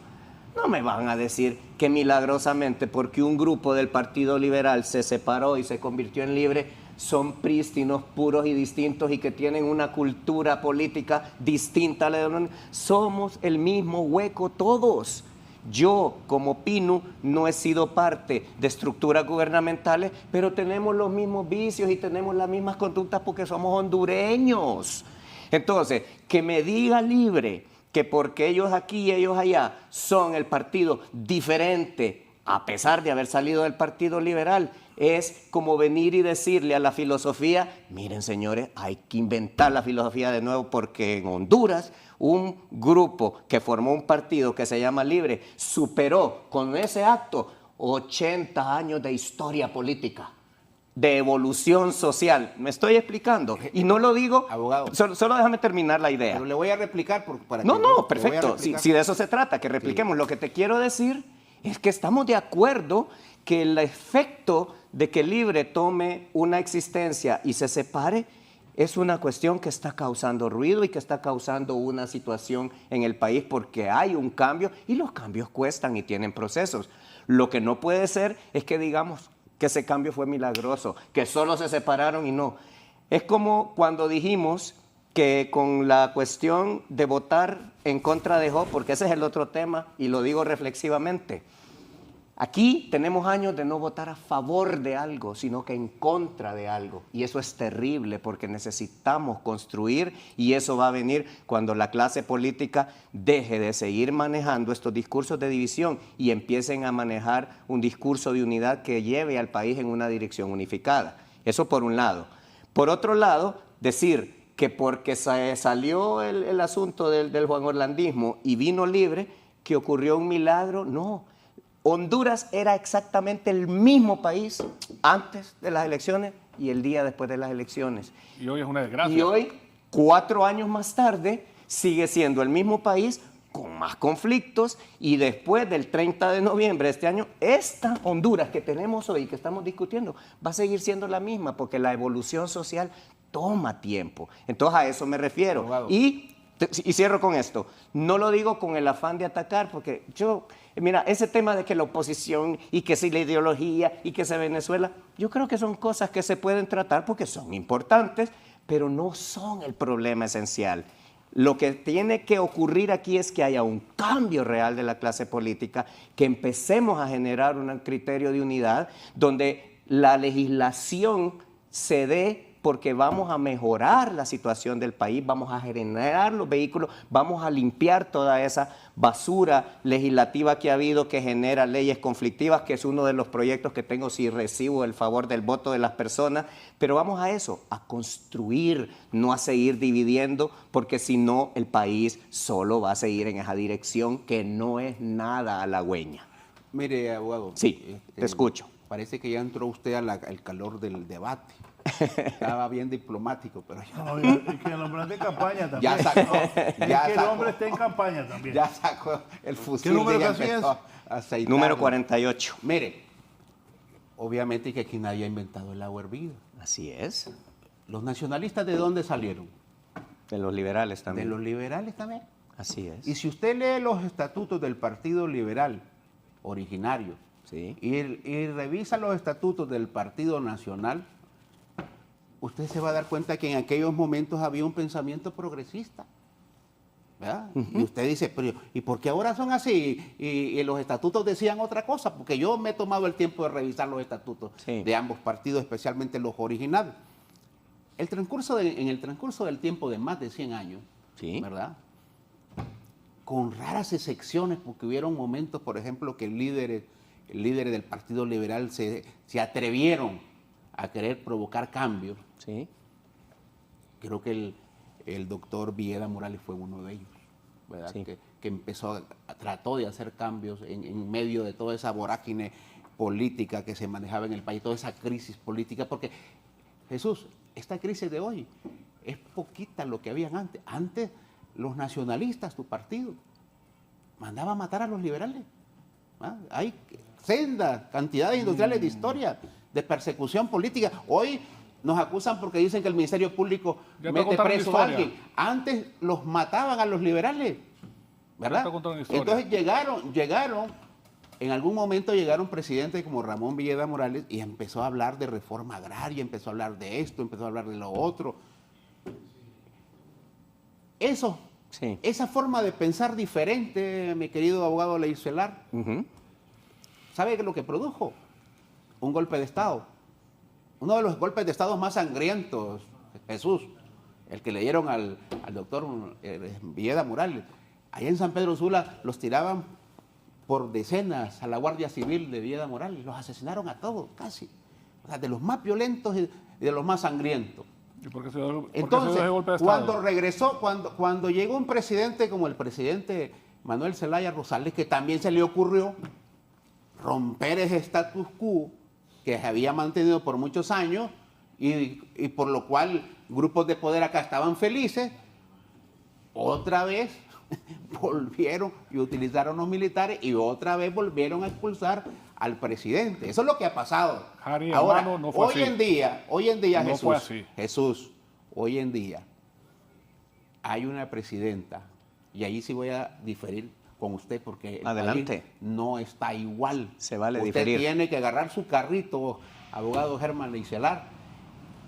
No me van a decir que milagrosamente porque un grupo del Partido Liberal se separó y se convirtió en libre, son prístinos, puros y distintos y que tienen una cultura política distinta a la de la Unión. Somos el mismo hueco todos. Yo, como Pino, no he sido parte de estructuras gubernamentales, pero tenemos los mismos vicios y tenemos las mismas conductas porque somos hondureños. Entonces, que me diga libre que porque ellos aquí y ellos allá son el partido diferente, a pesar de haber salido del Partido Liberal, es como venir y decirle a la filosofía, miren señores, hay que inventar la filosofía de nuevo porque en Honduras un grupo que formó un partido que se llama Libre superó con ese acto 80 años de historia política, de evolución social. ¿Me estoy explicando? Y no lo digo, abogado. Solo déjame terminar la idea. Pero le voy a replicar para No, que no, perfecto. Si de eso se trata, que repliquemos. Sí. Lo que te quiero decir es que estamos de acuerdo que el efecto de que Libre tome una existencia y se separe es una cuestión que está causando ruido y que está causando una situación en el país porque hay un cambio y los cambios cuestan y tienen procesos. Lo que no puede ser es que digamos que ese cambio fue milagroso, que solo se separaron y no. Es como cuando dijimos que con la cuestión de votar en contra de Job, porque ese es el otro tema y lo digo reflexivamente. Aquí tenemos años de no votar a favor de algo, sino que en contra de algo. Y eso es terrible porque necesitamos construir y eso va a venir cuando la clase política deje de seguir manejando estos discursos de división y empiecen a manejar un discurso de unidad que lleve al país en una dirección unificada. Eso por un lado. Por otro lado, decir que porque salió el asunto del Juan Orlandismo y vino Libre, que ocurrió un milagro, no. Honduras era exactamente el mismo país antes de las elecciones y el día después de las elecciones. Y hoy es una desgracia. Y hoy, 4 años más tarde, sigue siendo el mismo país con más conflictos y después del 30 de noviembre de este año, esta Honduras que tenemos hoy, que estamos discutiendo, va a seguir siendo la misma porque la evolución social toma tiempo. Entonces a eso me refiero. Abogado. Y cierro con esto. No lo digo con el afán de atacar porque mira, ese tema de que la oposición y que si la ideología y que se Venezuela, yo creo que son cosas que se pueden tratar porque son importantes, pero no son el problema esencial. Lo que tiene que ocurrir aquí es que haya un cambio real de la clase política, que empecemos a generar un criterio de unidad donde la legislación se dé porque vamos a mejorar la situación del país, vamos a generar los vehículos, vamos a limpiar toda esa basura legislativa que ha habido que genera leyes conflictivas, que es uno de los proyectos que tengo si recibo el favor del voto de las personas, pero vamos a eso, a construir, no a seguir dividiendo, porque si no el país solo va a seguir en esa dirección que no es nada halagüeña. Mire, abogado. Sí, te escucho. Parece que ya entró usted al calor del debate. Estaba bien diplomático, pero ya... No, es que el hombre está en campaña también. Ya sacó. El hombre está en campaña también. Ya sacó el fusil. ¿Qué número ya casi es? Número 48. Mire, obviamente que aquí nadie ha inventado el agua hervida. Así es. ¿Los nacionalistas de dónde salieron? De los liberales también. De los liberales también. Así es. Y si usted lee los estatutos del Partido Liberal originario, sí, y revisa los estatutos del Partido Nacional, usted se va a dar cuenta que en aquellos momentos había un pensamiento progresista, ¿verdad? Y usted dice, pero ¿y por qué ahora son así? Y los estatutos decían otra cosa, porque yo me he tomado el tiempo de revisar los estatutos de ambos partidos, especialmente los originales. En el transcurso del tiempo de más de 100 años, ¿verdad? Con raras excepciones, porque hubieron momentos, por ejemplo, que líderes del Partido Liberal se atrevieron a querer provocar cambios. Sí. Creo que el doctor Villeda Morales fue uno de ellos, ¿verdad? Sí. Que trató de hacer cambios en medio de toda esa vorágine política que se manejaba en el país, toda esa crisis política, porque Jesús, esta crisis de hoy es poquita lo que habían antes. Antes los nacionalistas, tu partido, mandaba a matar a los liberales. ¿Ah? Hay sendas, cantidades industriales de historia, de persecución política. Hoy nos acusan porque dicen que el Ministerio Público mete preso a alguien. Antes los mataban a los liberales, ¿verdad? Entonces llegaron, en algún momento llegaron presidentes como Ramón Villeda Morales y empezó a hablar de reforma agraria, empezó a hablar de esto, empezó a hablar de lo otro. Eso, esa forma de pensar diferente, mi querido abogado Leicelar, ¿sabe qué es lo que produjo? Un golpe de Estado. Uno de los golpes de Estado más sangrientos, Jesús, el que le dieron al doctor Villeda Morales. Allá en San Pedro Sula los tiraban por decenas a la Guardia Civil de Villeda Morales. Los asesinaron a todos, casi. O sea, de los más violentos y de los más sangrientos. ¿Y por qué se dio, entonces, golpe de Estado? cuando regresó, cuando llegó un presidente como el presidente Manuel Zelaya Rosales, que también se le ocurrió romper ese status quo que se había mantenido por muchos años y por lo cual grupos de poder acá estaban felices, otra vez volvieron y utilizaron los militares y otra vez volvieron a expulsar al presidente. Eso es lo que ha pasado. Harry, ahora, hermano, no fue hoy en día, no fue así. Jesús, hoy en día hay una presidenta, y ahí sí voy a diferir con usted porque adelante, no está igual. Se vale usted diferir. Tiene que agarrar su carrito, abogado Germán Leicelar,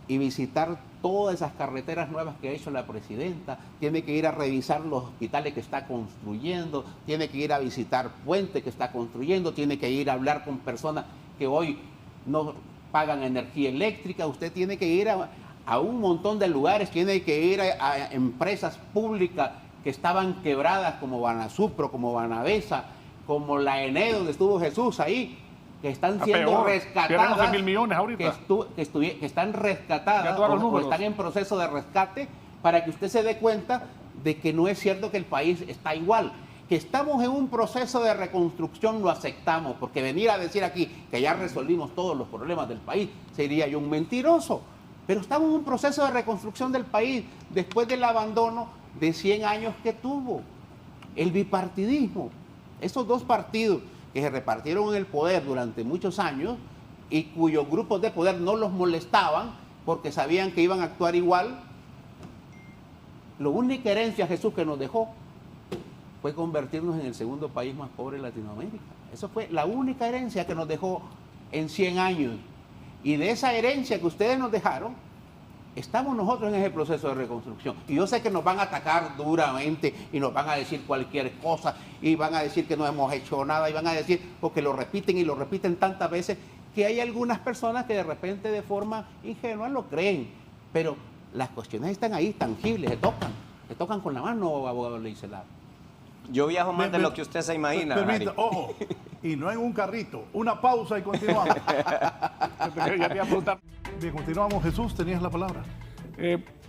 y visitar todas esas carreteras nuevas que ha hecho la presidenta, tiene que ir a revisar los hospitales que está construyendo, tiene que ir a visitar puentes que está construyendo, tiene que ir a hablar con personas que hoy no pagan energía eléctrica, usted tiene que ir a un montón de lugares, tiene que ir a empresas públicas que estaban quebradas como Banasupro, como Banavesa, como la ENE, donde estuvo Jesús ahí, que están siendo rescatadas, 11 mil millones ahorita. Que están rescatadas o están en proceso de rescate, para que usted se dé cuenta de que no es cierto que el país está igual. Que estamos en un proceso de reconstrucción lo aceptamos, porque venir a decir aquí que ya resolvimos todos los problemas del país sería yo un mentiroso. Pero estamos en un proceso de reconstrucción del país después del abandono de 100 años que tuvo el bipartidismo. Esos dos partidos que se repartieron en el poder durante muchos años y cuyos grupos de poder no los molestaban porque sabían que iban a actuar igual. La única herencia, Jesús, que nos dejó fue convertirnos en el segundo país más pobre de Latinoamérica. Eso fue la única herencia que nos dejó en 100 años. Y de esa herencia que ustedes nos dejaron, estamos nosotros en ese proceso de reconstrucción. Y yo sé que nos van a atacar duramente y nos van a decir cualquier cosa y van a decir que no hemos hecho nada y van a decir, porque lo repiten y lo repiten tantas veces, que hay algunas personas que de repente de forma ingenua lo creen. Pero las cuestiones están ahí, tangibles, se tocan con la mano, abogado Leicelar. Yo viajo más de lo que usted se imagina. Permita, ojo, y no en un carrito. Una pausa y continuamos. Ya te iba a preguntar. Bien, continuamos. Jesús, tenías la palabra.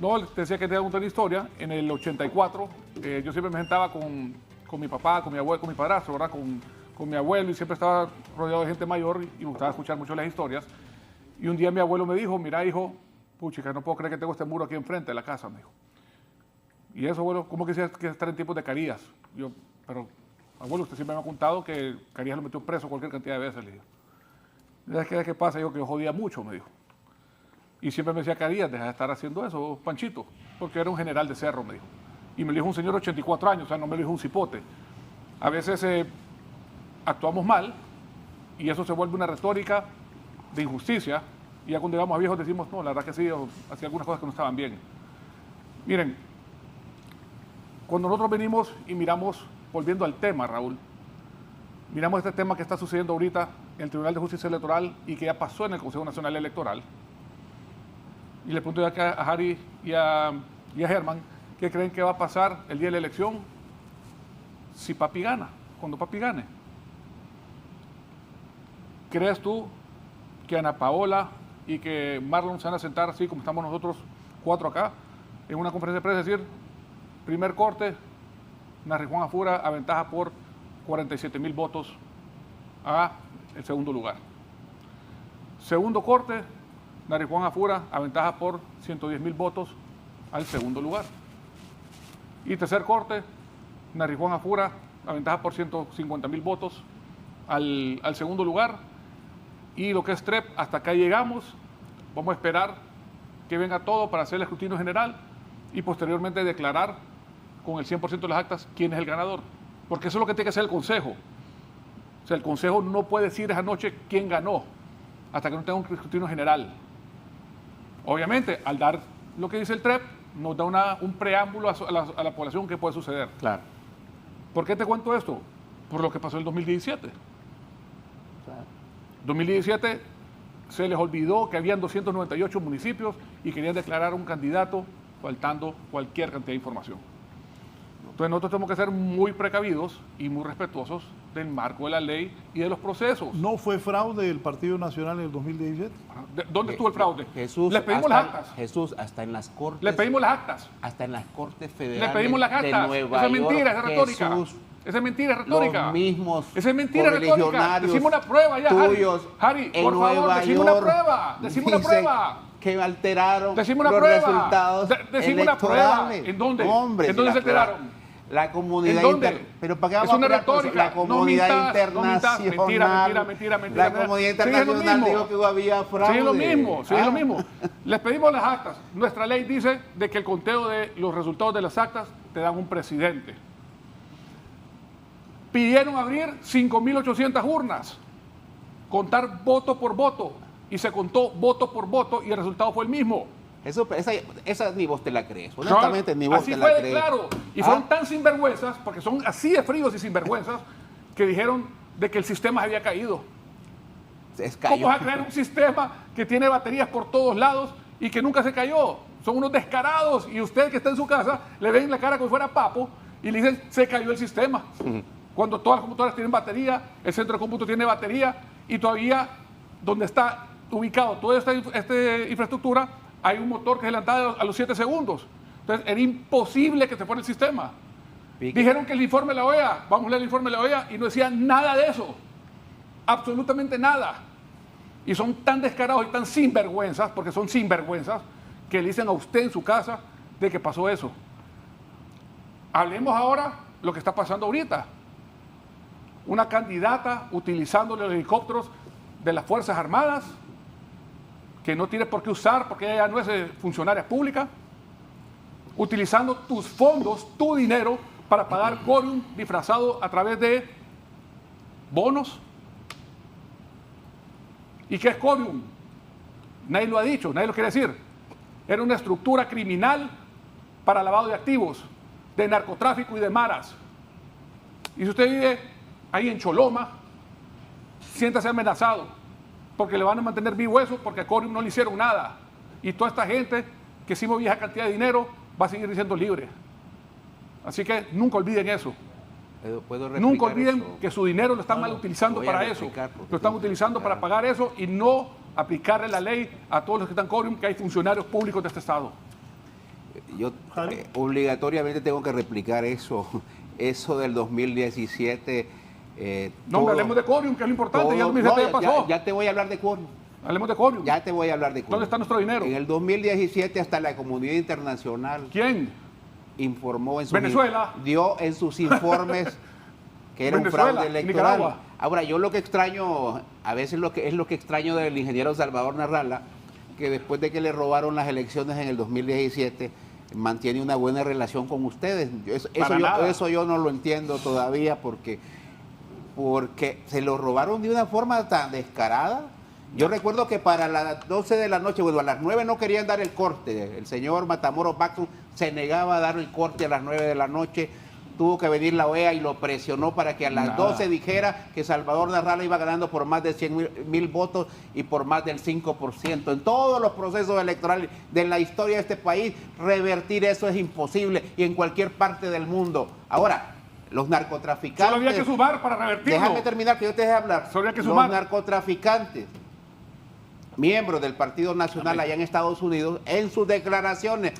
No, te decía que te voy a contar una historia. En el 84, yo siempre me sentaba con mi papá, con mi abuelo, con mi padrastro, ¿verdad? Con mi abuelo, y siempre estaba rodeado de gente mayor y me gustaba escuchar mucho las historias. Y un día mi abuelo me dijo, mira, hijo, puchica, no puedo creer que tengo este muro aquí enfrente de la casa, me dijo. Y eso, abuelo, ¿cómo quisiera que estar en tiempos de Carías? Yo, pero, abuelo, usted siempre me ha contado que Carías lo metió preso cualquier cantidad de veces, le digo. ¿Sabes qué pasa? Digo que yo jodía mucho, me dijo. Y siempre me decía, Carías, deja de estar haciendo eso, Panchito, porque era un general de cerro, me dijo. Y me lo dijo un señor de 84 años, o sea, no me lo dijo un cipote. A veces actuamos mal y eso se vuelve una retórica de injusticia, y ya cuando llegamos a viejos decimos, no, la verdad que sí, hacía algunas cosas que no estaban bien. Miren, cuando nosotros venimos y miramos, volviendo al tema, Raúl, miramos este tema que está sucediendo ahorita en el Tribunal de Justicia Electoral y que ya pasó en el Consejo Nacional Electoral. Y le pregunto acá a Harry y a Germán, ¿qué creen que va a pasar el día de la elección si Papi gana, cuando Papi gane? ¿Crees tú que Ana Paola y que Marlon se van a sentar así como estamos nosotros cuatro acá, en una conferencia de prensa, decir, primer corte, Narri Juan Afura aventaja por 47,000 votos a el segundo lugar? Segundo corte, Narri Juan Afura aventaja por 110,000 votos al segundo lugar. Y tercer corte, Narri Juan Afura aventaja por 150,000 votos al segundo lugar. Y lo que es TREP, hasta acá llegamos. Vamos a esperar que venga todo para hacer el escrutinio general y posteriormente declarar con el 100% de las actas quién es el ganador. Porque eso es lo que tiene que hacer el Consejo. O sea, el Consejo no puede decir esa noche quién ganó hasta que no tenga un escrutinio general. Obviamente, al dar lo que dice el TREP, nos da un preámbulo a la población que puede suceder. Claro. ¿Por qué te cuento esto? Por lo que pasó en el 2017. Claro. 2017 se les olvidó que habían 298 municipios y querían declarar un candidato faltando cualquier cantidad de información. Entonces nosotros tenemos que ser muy precavidos y muy respetuosos del marco de la ley y de los procesos. ¿No fue fraude el Partido Nacional en el 2017? ¿Dónde estuvo el fraude? Jesús, les pedimos las actas. Jesús, hasta en las cortes. Le pedimos las actas. Hasta en las cortes federales. Le pedimos las actas. De Nueva Esa es mentira, York, esa es retórica. Jesús, esa es mentira, retórica. Los mismos esa es mentira, retórica. Decimos una prueba ya, tuyos Harry, en por favor, Nueva decimos una York prueba. Decimos una prueba. Que alteraron Decimos una los prueba. resultados Decimos una prueba. electorales. ¿En dónde? Hombre, ¿En dónde se alteraron? La comunidad ¿En dónde? Pero ¿para qué vamos Es una a hablar retórica. La comunidad internacional. Mentira. La comunidad internacional dijo que había fraude. Sí, es lo mismo. Les pedimos las actas. Nuestra ley dice de que el conteo de los resultados de las actas te dan un presidente. Pidieron abrir 5.800 urnas, contar voto por voto, y se contó voto por voto y el resultado fue el mismo. Esa ni vos te la crees. Honestamente, ni vos te la crees. Claro. Y fueron tan sinvergüenzas, porque son así de fríos y sinvergüenzas, que dijeron de que el sistema había caído. ¿Cómo vas a crear un sistema que tiene baterías por todos lados y que nunca se cayó? Son unos descarados. Y usted que está en su casa, le ven la cara como si fuera papo y le dicen, se cayó el sistema. Cuando todas las computadoras tienen batería, el centro de cómputo tiene batería, y todavía donde está ubicado toda esta infraestructura, hay un motor que se levantaba a los 7 segundos. Entonces, era imposible que se fuera el sistema. Dijeron que el informe de la OEA, vamos a leer el informe de la OEA, y no decía nada de eso. Absolutamente nada. Y son tan descarados y tan sinvergüenzas, porque son sinvergüenzas, que le dicen a usted en su casa de que pasó eso. Hablemos ahora lo que está pasando ahorita. Una candidata utilizando los helicópteros de las Fuerzas Armadas, que no tiene por qué usar porque ella no es funcionaria pública, utilizando tus fondos, tu dinero, para pagar quórum disfrazado a través de bonos. ¿Y qué es quórum? Nadie lo ha dicho, nadie lo quiere decir. Era una estructura criminal para lavado de activos, de narcotráfico y de maras. Y si usted vive ahí en Choloma, siéntase amenazado, porque le van a mantener vivo eso, porque a Quórum no le hicieron nada. Y toda esta gente que sí movía cantidad de dinero va a seguir siendo libre. Así que nunca olviden eso. Nunca olviden eso, que su dinero lo están mal utilizando para eso. Lo están utilizando para pagar eso y no aplicarle la ley a todos los que están en Quórum, que hay funcionarios públicos de este Estado. Yo obligatoriamente tengo que replicar eso. Eso del 2017... no, hablemos de Quórum, que es lo importante. Ya pasó. Ya te voy a hablar de Quórum. Hablemos de Quórum. Ya te voy a hablar de Quórum. ¿Dónde está nuestro dinero? En el 2017 hasta la comunidad internacional... ¿Quién? Informó en sus... Venezuela. Dio en sus informes que era un fraude electoral. Nicaragua. Ahora, yo lo que extraño, a veces lo que extraño del ingeniero Salvador Narrala, que después de que le robaron las elecciones en el 2017, mantiene una buena relación con ustedes. Eso yo no lo entiendo todavía, porque se lo robaron de una forma tan descarada. Yo recuerdo que para las 12 de la noche, bueno, a las 9 no querían dar el corte. El señor Matamoros Baxton se negaba a dar el corte a las 9 de la noche. Tuvo que venir la OEA y lo presionó para que a las 12 dijera que Salvador Narrala iba ganando por más de 100,000 votos y por más del 5%. En todos los procesos electorales de la historia de este país, revertir eso es imposible, y en cualquier parte del mundo. Ahora, los narcotraficantes... Solo había que sumar para revertirlo. Déjame terminar, que yo te deje hablar. Solo había que sumar. Los narcotraficantes, miembros del Partido Nacional allá en Estados Unidos, en sus declaraciones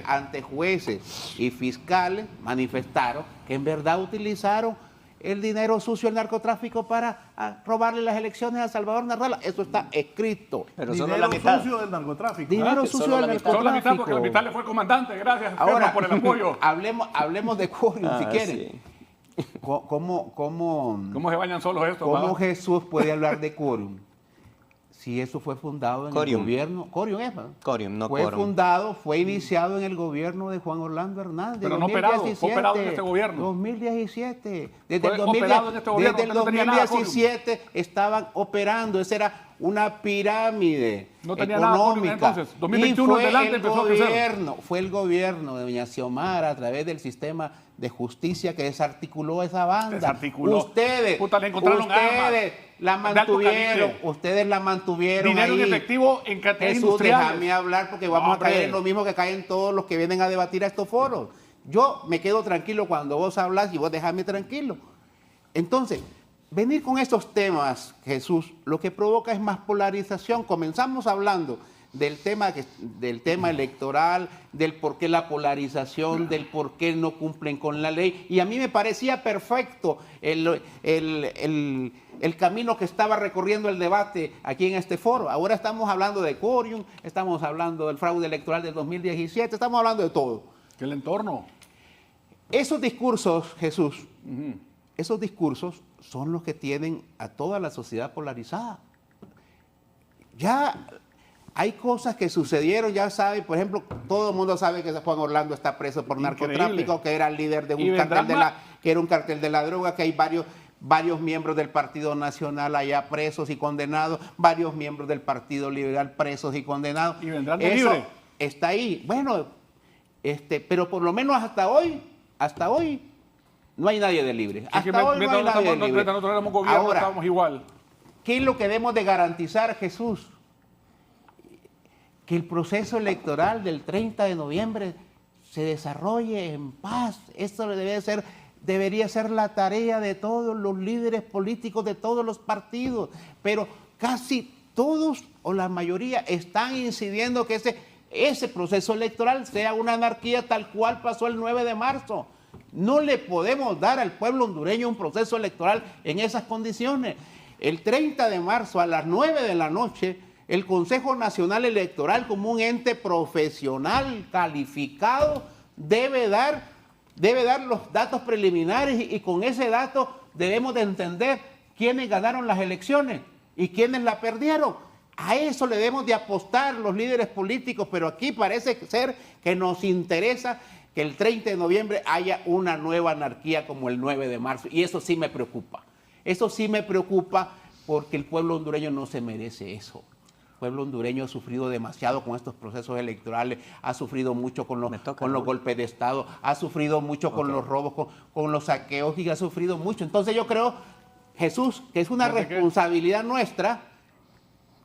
ante jueces y fiscales, manifestaron que en verdad utilizaron el dinero sucio del narcotráfico para robarle las elecciones a Salvador Narrala. Eso está escrito. Pero solo la mitad. Dinero sucio del narcotráfico. Dinero sucio del narcotráfico. Solo la mitad, porque la mitad le fue el comandante. Gracias, ahora, por el apoyo. hablemos de Quórum, si quieren. Sí. ¿Cómo se bañan solos estos? ¿Cómo Jesús puede hablar de Quórum? Si eso fue fundado en el gobierno... Fue iniciado en el gobierno de Juan Orlando Hernández. Pero no operado en este gobierno. 2017. Desde el 2017 estaban operando. Ese era una pirámide no tenía económica. Nada, entonces, 2021 adelante empezó a crecer. Fue el gobierno de doña Xiomara a través del sistema de justicia que desarticuló esa banda. Desarticuló. Ustedes la mantuvieron. Dinero ahí. en efectivo en categoría industrial. Déjame hablar porque vamos a caer en lo mismo que caen todos los que vienen a debatir a estos foros. Yo me quedo tranquilo cuando vos hablas y vos dejame tranquilo. Entonces, venir con estos temas, Jesús, lo que provoca es más polarización. Comenzamos hablando del tema electoral, del por qué la polarización, del por qué no cumplen con la ley. Y a mí me parecía perfecto el camino que estaba recorriendo el debate aquí en este foro. Ahora estamos hablando de quórum, estamos hablando del fraude electoral del 2017, estamos hablando de todo. ¿Qué el entorno? Esos discursos, Jesús, esos discursos son los que tienen a toda la sociedad polarizada. Ya hay cosas que sucedieron, ya sabe, por ejemplo, todo el mundo sabe que Juan Orlando está preso por narcotráfico, que era el líder de un cartel que era un cartel de la droga, que hay varios miembros del Partido Nacional allá presos y condenados, varios miembros del Partido Liberal presos y condenados. Y vendrán de libre. Está ahí. Bueno, pero por lo menos hasta hoy no hay nadie de libre. Hasta hoy no hay nadie de libre. Nosotros éramos gobierno, ahora, estábamos igual. ¿Qué es lo que debemos de garantizar, Jesús? Que el proceso electoral del 30 de noviembre se desarrolle en paz. Esto debería ser la tarea de todos los líderes políticos de todos los partidos. Pero casi todos o la mayoría están incidiendo que ese proceso electoral sea una anarquía tal cual pasó el 9 de marzo. No le podemos dar al pueblo hondureño un proceso electoral en esas condiciones. El 30 de marzo a las 9 de la noche, el Consejo Nacional Electoral, como un ente profesional calificado, debe dar los datos preliminares y con ese dato debemos de entender quiénes ganaron las elecciones y quiénes la perdieron. A eso le debemos de apostar los líderes políticos, pero aquí parece ser que nos interesa que el 30 de noviembre haya una nueva anarquía como el 9 de marzo. Y eso sí me preocupa. Eso sí me preocupa porque el pueblo hondureño no se merece eso. El pueblo hondureño ha sufrido demasiado con estos procesos electorales, ha sufrido mucho con los golpes de Estado, ha sufrido mucho con los robos, con los saqueos y ha sufrido mucho. Entonces yo creo, Jesús, que es una responsabilidad nuestra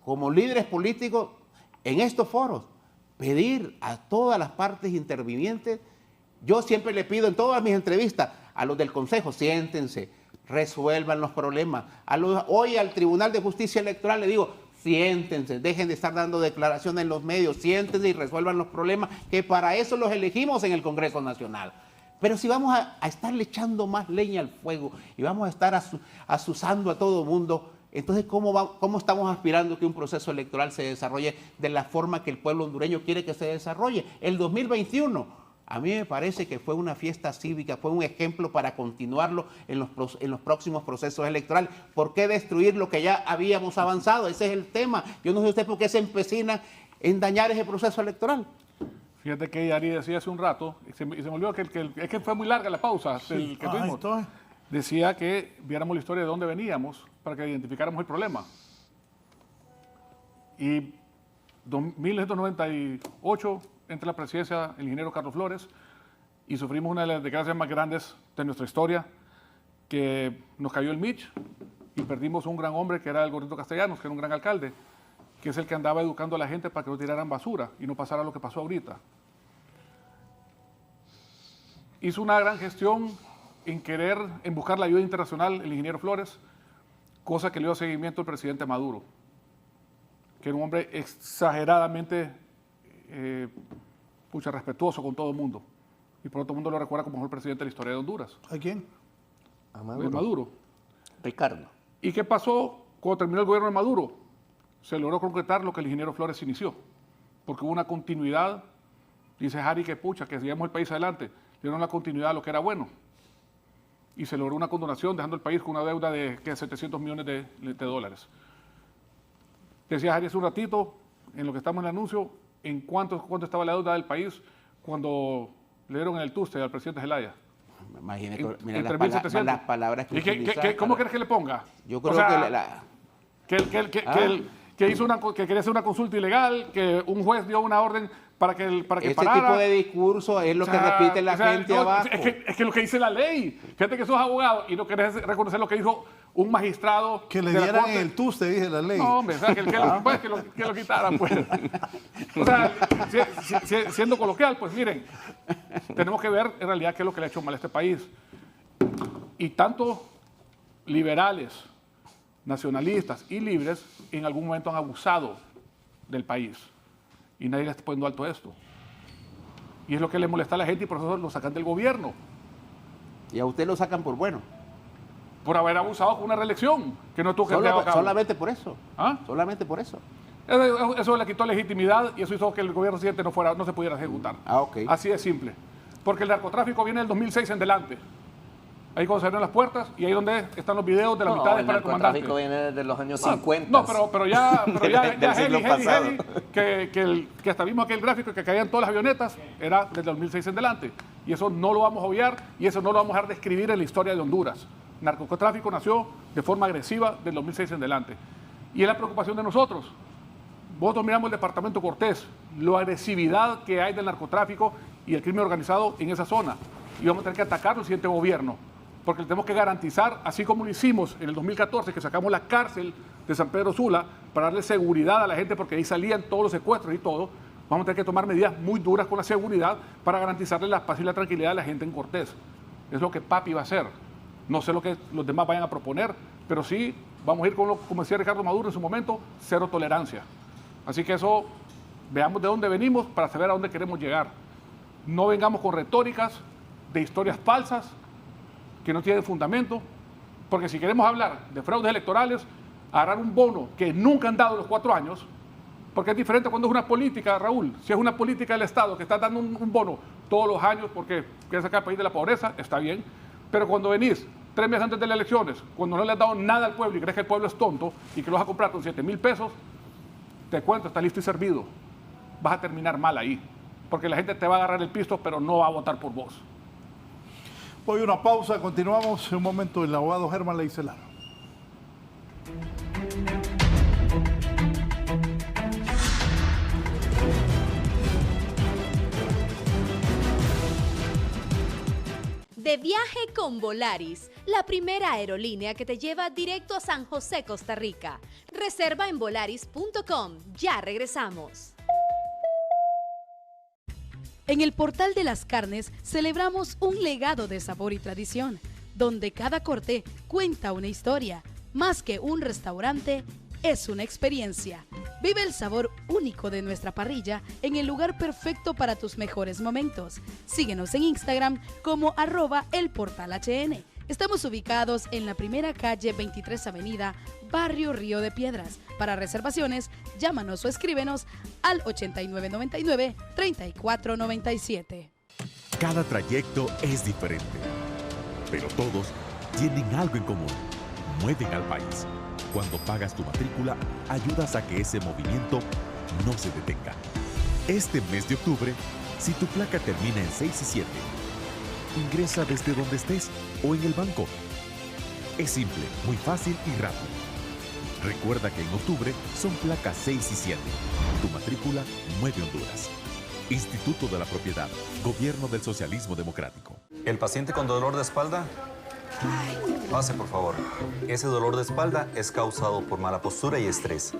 como líderes políticos en estos foros, pedir a todas las partes intervinientes. Yo siempre le pido en todas mis entrevistas a los del Consejo, siéntense, resuelvan los problemas. Hoy al Tribunal de Justicia Electoral le digo, siéntense, dejen de estar dando declaraciones en los medios, siéntense y resuelvan los problemas, que para eso los elegimos en el Congreso Nacional. Pero si vamos a estarle echando más leña al fuego y vamos a estar azuzando a todo el mundo, entonces ¿cómo estamos aspirando que un proceso electoral se desarrolle de la forma que el pueblo hondureño quiere que se desarrolle? El 2021, a mí me parece que fue una fiesta cívica, fue un ejemplo para continuarlo en los próximos procesos electorales. ¿Por qué destruir lo que ya habíamos avanzado? Ese es el tema. Yo no sé usted por qué se empecina en dañar ese proceso electoral. Fíjate que Ari decía hace un rato, y se me olvidó es que fue muy larga la pausa que tuvimos. Decía que viéramos la historia de dónde veníamos para que identificáramos el problema. Y 1998 entra la presidencia el ingeniero Carlos Flores y sufrimos una de las desgracias más grandes de nuestra historia, que nos cayó el Mitch y perdimos un gran hombre que era el Gordito Castellanos, que era un gran alcalde, que es el que andaba educando a la gente para que no tiraran basura y no pasara lo que pasó ahorita. Hizo una gran gestión en buscar la ayuda internacional el ingeniero Flores, cosa que le dio seguimiento el presidente Maduro, que era un hombre exageradamente respetuoso con todo el mundo. Y por todo el mundo lo recuerda como el mejor presidente de la historia de Honduras. ¿A quién? A Maduro. Maduro. Ricardo. ¿Y qué pasó cuando terminó el gobierno de Maduro? Se logró concretar lo que el ingeniero Flores inició, porque hubo una continuidad. Dice Harry que que sigamos el país adelante, dieron la continuidad a lo que era bueno. Y se logró una condonación dejando el país con una deuda de 700 millones de dólares. Decía Harry hace un ratito, en lo que estamos en el anuncio, en cuánto estaba la deuda del país cuando le dieron en el tuste al presidente Zelaya. Imagínate, mira las palabras que utiliza. ¿Cómo quieres que le ponga? Yo creo que quería hacer una consulta ilegal, que un juez dio una orden para que parara. Tipo de discurso es lo que repite la gente abajo. Es que lo que dice la ley. Fíjate que sos abogado y no querés reconocer lo que dijo un magistrado. Que le dieran el tuste, dice la ley. No, hombre, o sea, que lo quitaran, pues. O sea, siendo coloquial, pues miren, tenemos que ver en realidad qué es lo que le ha hecho mal a este país. Y tanto liberales, nacionalistas y libres en algún momento han abusado del país. Y nadie le está poniendo alto a esto. Y es lo que le molesta a la gente y por eso lo sacan del gobierno. Y a usted lo sacan por bueno. Por haber abusado con una reelección que no tuvo que llevar a cabo. Solamente por eso. ¿Ah? Solamente por eso. Eso le quitó legitimidad y eso hizo que el gobierno siguiente no se pudiera ejecutar. Ok. Así de simple. Porque el narcotráfico viene del 2006 en delante. Ahí cuando se abrieron las puertas y ahí donde están los videos de las mitades para el comandante. El narcotráfico viene desde los años 50. No, pero ya Heli, que hasta vimos aquel gráfico que caían todas las avionetas, era desde el 2006 en delante. Y eso no lo vamos a obviar y eso no lo vamos a dejar de escribir en la historia de Honduras. El narcotráfico nació de forma agresiva del 2006 en delante. Y es la preocupación de nosotros. Nosotros miramos el departamento Cortés, la agresividad que hay del narcotráfico y el crimen organizado en esa zona. Y vamos a tener que atacarlo el siguiente gobierno. Porque le tenemos que garantizar, así como lo hicimos en el 2014, que sacamos la cárcel de San Pedro Sula para darle seguridad a la gente, porque ahí salían todos los secuestros y todo, vamos a tener que tomar medidas muy duras con la seguridad para garantizarle la paz y la tranquilidad a la gente en Cortés. Es lo que Papi va a hacer. No sé lo que los demás vayan a proponer, pero sí vamos a ir con como decía Ricardo Maduro en su momento, cero tolerancia. Así que eso, veamos de dónde venimos para saber a dónde queremos llegar. No vengamos con retóricas de historias falsas, que no tienen fundamento, porque si queremos hablar de fraudes electorales, agarrar un bono que nunca han dado los 4 años, porque es diferente cuando es una política, Raúl, si es una política del Estado que está dando un bono todos los años porque quiere sacar al país de la pobreza, está bien, pero cuando venís 3 meses antes de las elecciones, cuando no le has dado nada al pueblo y crees que el pueblo es tonto y que lo vas a comprar con 7,000 pesos, te cuento, estás listo y servido, vas a terminar mal ahí, porque la gente te va a agarrar el pisto, pero no va a votar por vos. Voy a una pausa, continuamos en un momento el abogado Germán Leicelar. De viaje con Volaris, la primera aerolínea que te lleva directo a San José, Costa Rica. Reserva en volaris.com. Ya regresamos. En el Portal de las Carnes celebramos un legado de sabor y tradición, donde cada corte cuenta una historia. Más que un restaurante, es una experiencia. Vive el sabor único de nuestra parrilla en el lugar perfecto para tus mejores momentos. Síguenos en Instagram como @elportalhn. Estamos ubicados en la primera calle 23 Avenida, Barrio Río de Piedras. Para reservaciones, llámanos o escríbenos al 8999-3497. Cada trayecto es diferente, pero todos tienen algo en común. Mueven al país. Cuando pagas tu matrícula, ayudas a que ese movimiento no se detenga. Este mes de octubre, si tu placa termina en 6 y 7, ingresa desde donde estés o en el banco. Es simple, muy fácil y rápido. Recuerda que en octubre son placas 6 y 7. Tu matrícula mueve Honduras. Instituto de la Propiedad, Gobierno del Socialismo Democrático. El paciente con dolor de espalda, pase por favor. Ese dolor de espalda es causado por mala postura y estrés.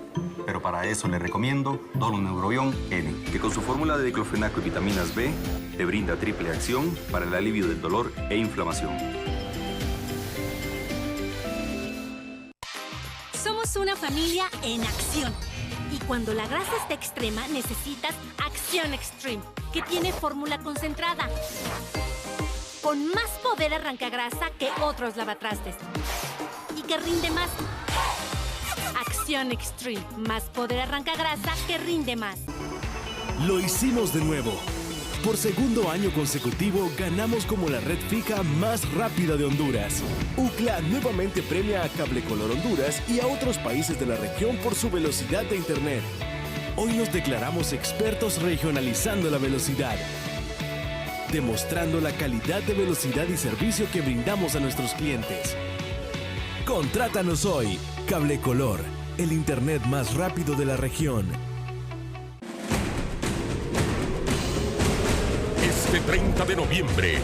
Pero para eso le recomiendo Doloneurobion N, que con su fórmula de diclofenaco y vitaminas B te brinda triple acción para el alivio del dolor e inflamación. Somos una familia en acción. Y cuando la grasa está extrema, necesitas Acción Extreme, que tiene fórmula concentrada. Con más poder arranca grasa que otros lavatrastes. Y que rinde más. Acción Extreme. Más poder arranca grasa que rinde más. Lo hicimos de nuevo. Por segundo año consecutivo, ganamos como la red fija más rápida de Honduras. UCLA nuevamente premia a Cable Color Honduras y a otros países de la región por su velocidad de Internet. Hoy nos declaramos expertos regionalizando la velocidad, demostrando la calidad de velocidad y servicio que brindamos a nuestros clientes. Contrátanos hoy, Cable Color. el internet más rápido de la región. Este 30 de noviembre,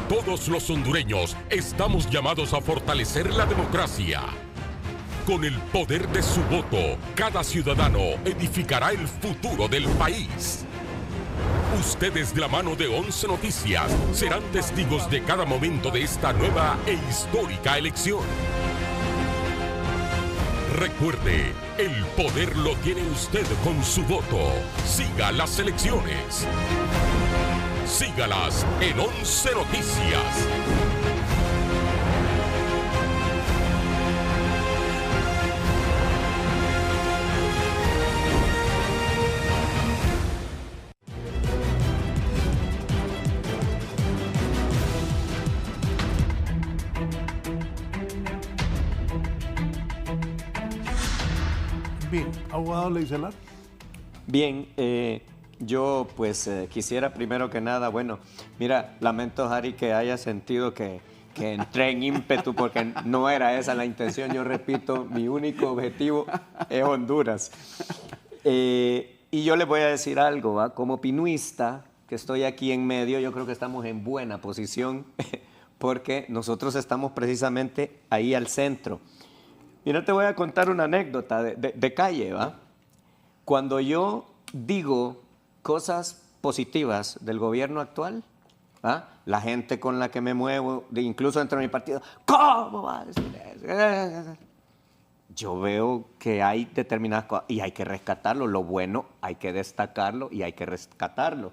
todos los hondureños estamos llamados a fortalecer la democracia. Con el poder de su voto, cada ciudadano edificará el futuro del país. Ustedes, de la mano de 11 Noticias, serán testigos de cada momento de esta nueva e histórica elección. Recuerde, el poder lo tiene usted con su voto. Siga las elecciones. Sígalas en 11 Noticias. Bien, abogado Leicelar. Bien, yo pues quisiera primero que nada, bueno, mira, lamento, Harry, que haya sentido que entré en ímpetu porque no era esa la intención. Yo repito, mi único objetivo es Honduras. Y yo les voy a decir algo, ¿va? Como pinuista, que estoy aquí en medio, yo creo que estamos en buena posición porque nosotros estamos precisamente ahí al centro. Mira, te voy a contar una anécdota de calle, ¿va? Cuando yo digo cosas positivas del gobierno actual, ¿va? La gente con la que me muevo, incluso dentro de mi partido, ¿cómo va a decir eso? Yo veo que hay determinadas cosas y hay que rescatarlo. Lo bueno hay que destacarlo y hay que rescatarlo.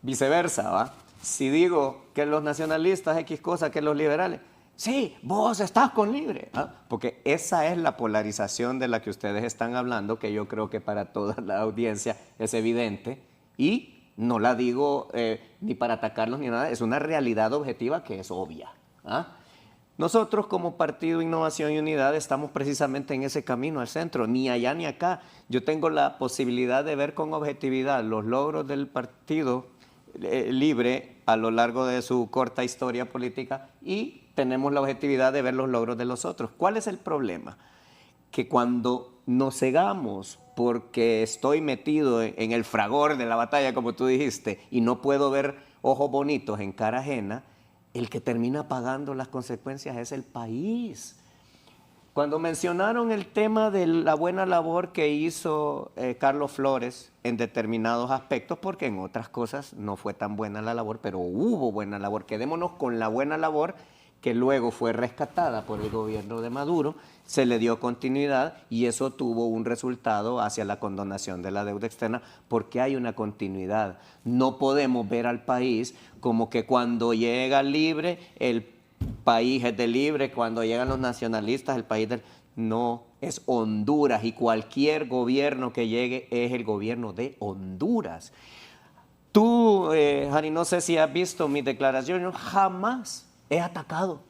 Viceversa, ¿va? Si digo que los nacionalistas X cosa, que los liberales, sí, vos estás con Libre, ¿ah? Porque esa es la polarización de la que ustedes están hablando, que yo creo que para toda la audiencia es evidente, y no la digo ni para atacarlos ni nada, es una realidad objetiva que es obvia, ¿ah? Nosotros como Partido Innovación y Unidad estamos precisamente en ese camino al centro, ni allá ni acá. Yo tengo la posibilidad de ver con objetividad los logros del Partido Libre a lo largo de su corta historia política y tenemos la objetividad de ver los logros de los otros. ¿Cuál es el problema? Que cuando nos cegamos porque estoy metido en el fragor de la batalla, como tú dijiste, y no puedo ver ojos bonitos en cara ajena, el que termina pagando las consecuencias es el país. Cuando mencionaron el tema de la buena labor que hizo Carlos Flores en determinados aspectos, porque en otras cosas no fue tan buena la labor, pero hubo buena labor. Quedémonos con la buena labor que luego fue rescatada por el gobierno de Maduro, se le dio continuidad y eso tuvo un resultado hacia la condonación de la deuda externa, porque hay una continuidad. No podemos ver al país como que cuando llega Libre, el país es de Libre, cuando llegan los nacionalistas, el país del... No, es Honduras y cualquier gobierno que llegue es el gobierno de Honduras. Tú, Harry, no sé si has visto mis declaraciones, jamás he atacado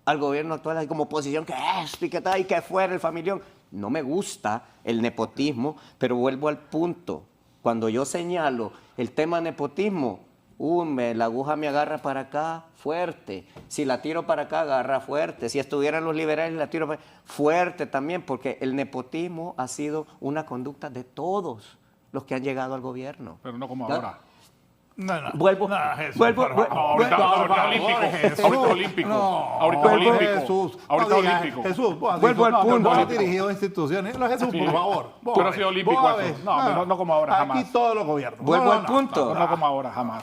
al gobierno actual como oposición, que esto y que tal, y que fuera el familión. No me gusta el nepotismo, pero vuelvo al punto. Cuando yo señalo el tema nepotismo, la aguja me agarra para acá fuerte. Si la tiro para acá, agarra fuerte. Si estuvieran los liberales, la tiro para acá, fuerte también, porque el nepotismo ha sido una conducta de todos los que han llegado al gobierno. Pero no como ahora. Vuelvo. Ahorita olímpico. Jesús, vuelvo al punto. Vos has dirigido instituciones. Jesús, por favor. Tú no has sido olímpico. No como ahora, jamás. Aquí todos los gobiernos. Vuelvo al punto. No como ahora, jamás.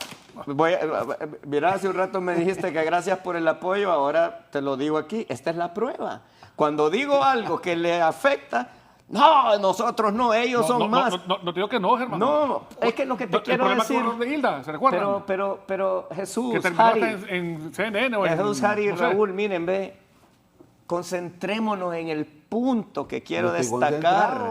Mira, hace un rato me dijiste que gracias por el apoyo, ahora te lo digo aquí. Esta es la prueba. Cuando digo algo que le afecta, no, nosotros no, ellos son más. No te digo que no, Germán. No, es que lo que te quiero decir... El problema con Hilda, ¿se recuerdan? Pero Jesús, que terminaste en CNN o Jesús, Harry y Raúl, miren, ve, concentrémonos en el punto que quiero destacar.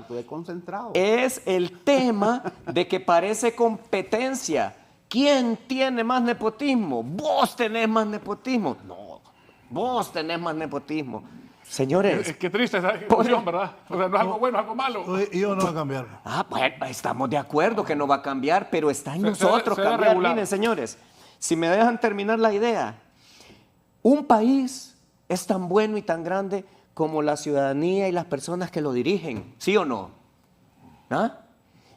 Estoy concentrado. Es el tema de que parece competencia. ¿Quién tiene más nepotismo? Vos tenés más nepotismo. No, vos tenés más nepotismo. Señores. Es que triste esa discusión, ¿verdad? O sea, no es algo bueno, es algo malo. Yo no va a cambiar. Bueno, estamos de acuerdo que no va a cambiar, pero está en nosotros cambiar. Miren, señores, si me dejan terminar la idea, un país es tan bueno y tan grande como la ciudadanía y las personas que lo dirigen, ¿sí o no? ¿Ah?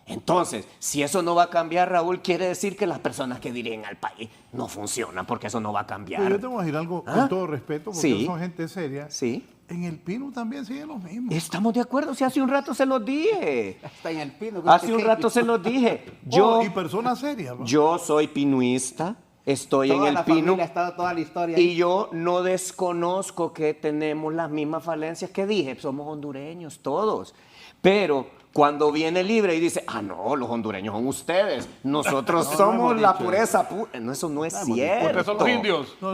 Entonces, si eso no va a cambiar, Raúl, quiere decir que las personas que dirigen al país no funcionan, porque eso no va a cambiar. Pero yo tengo que decir algo con todo respeto, porque son gente seria. Sí. En el Pino también siguen los mismos. Estamos de acuerdo, si hace un rato se los dije. Hasta en el Pino. Hace un rato se los dije. Y personas serias. Yo soy pinuista, estoy toda en el la Pino. familia ha estado toda la historia ahí. Y yo no desconozco que tenemos las mismas falencias que dije. Somos hondureños todos. Pero cuando viene Libre y dice, no, los hondureños son ustedes, nosotros somos la pureza pura. No, eso no es cierto. Ustedes son los indios. Pero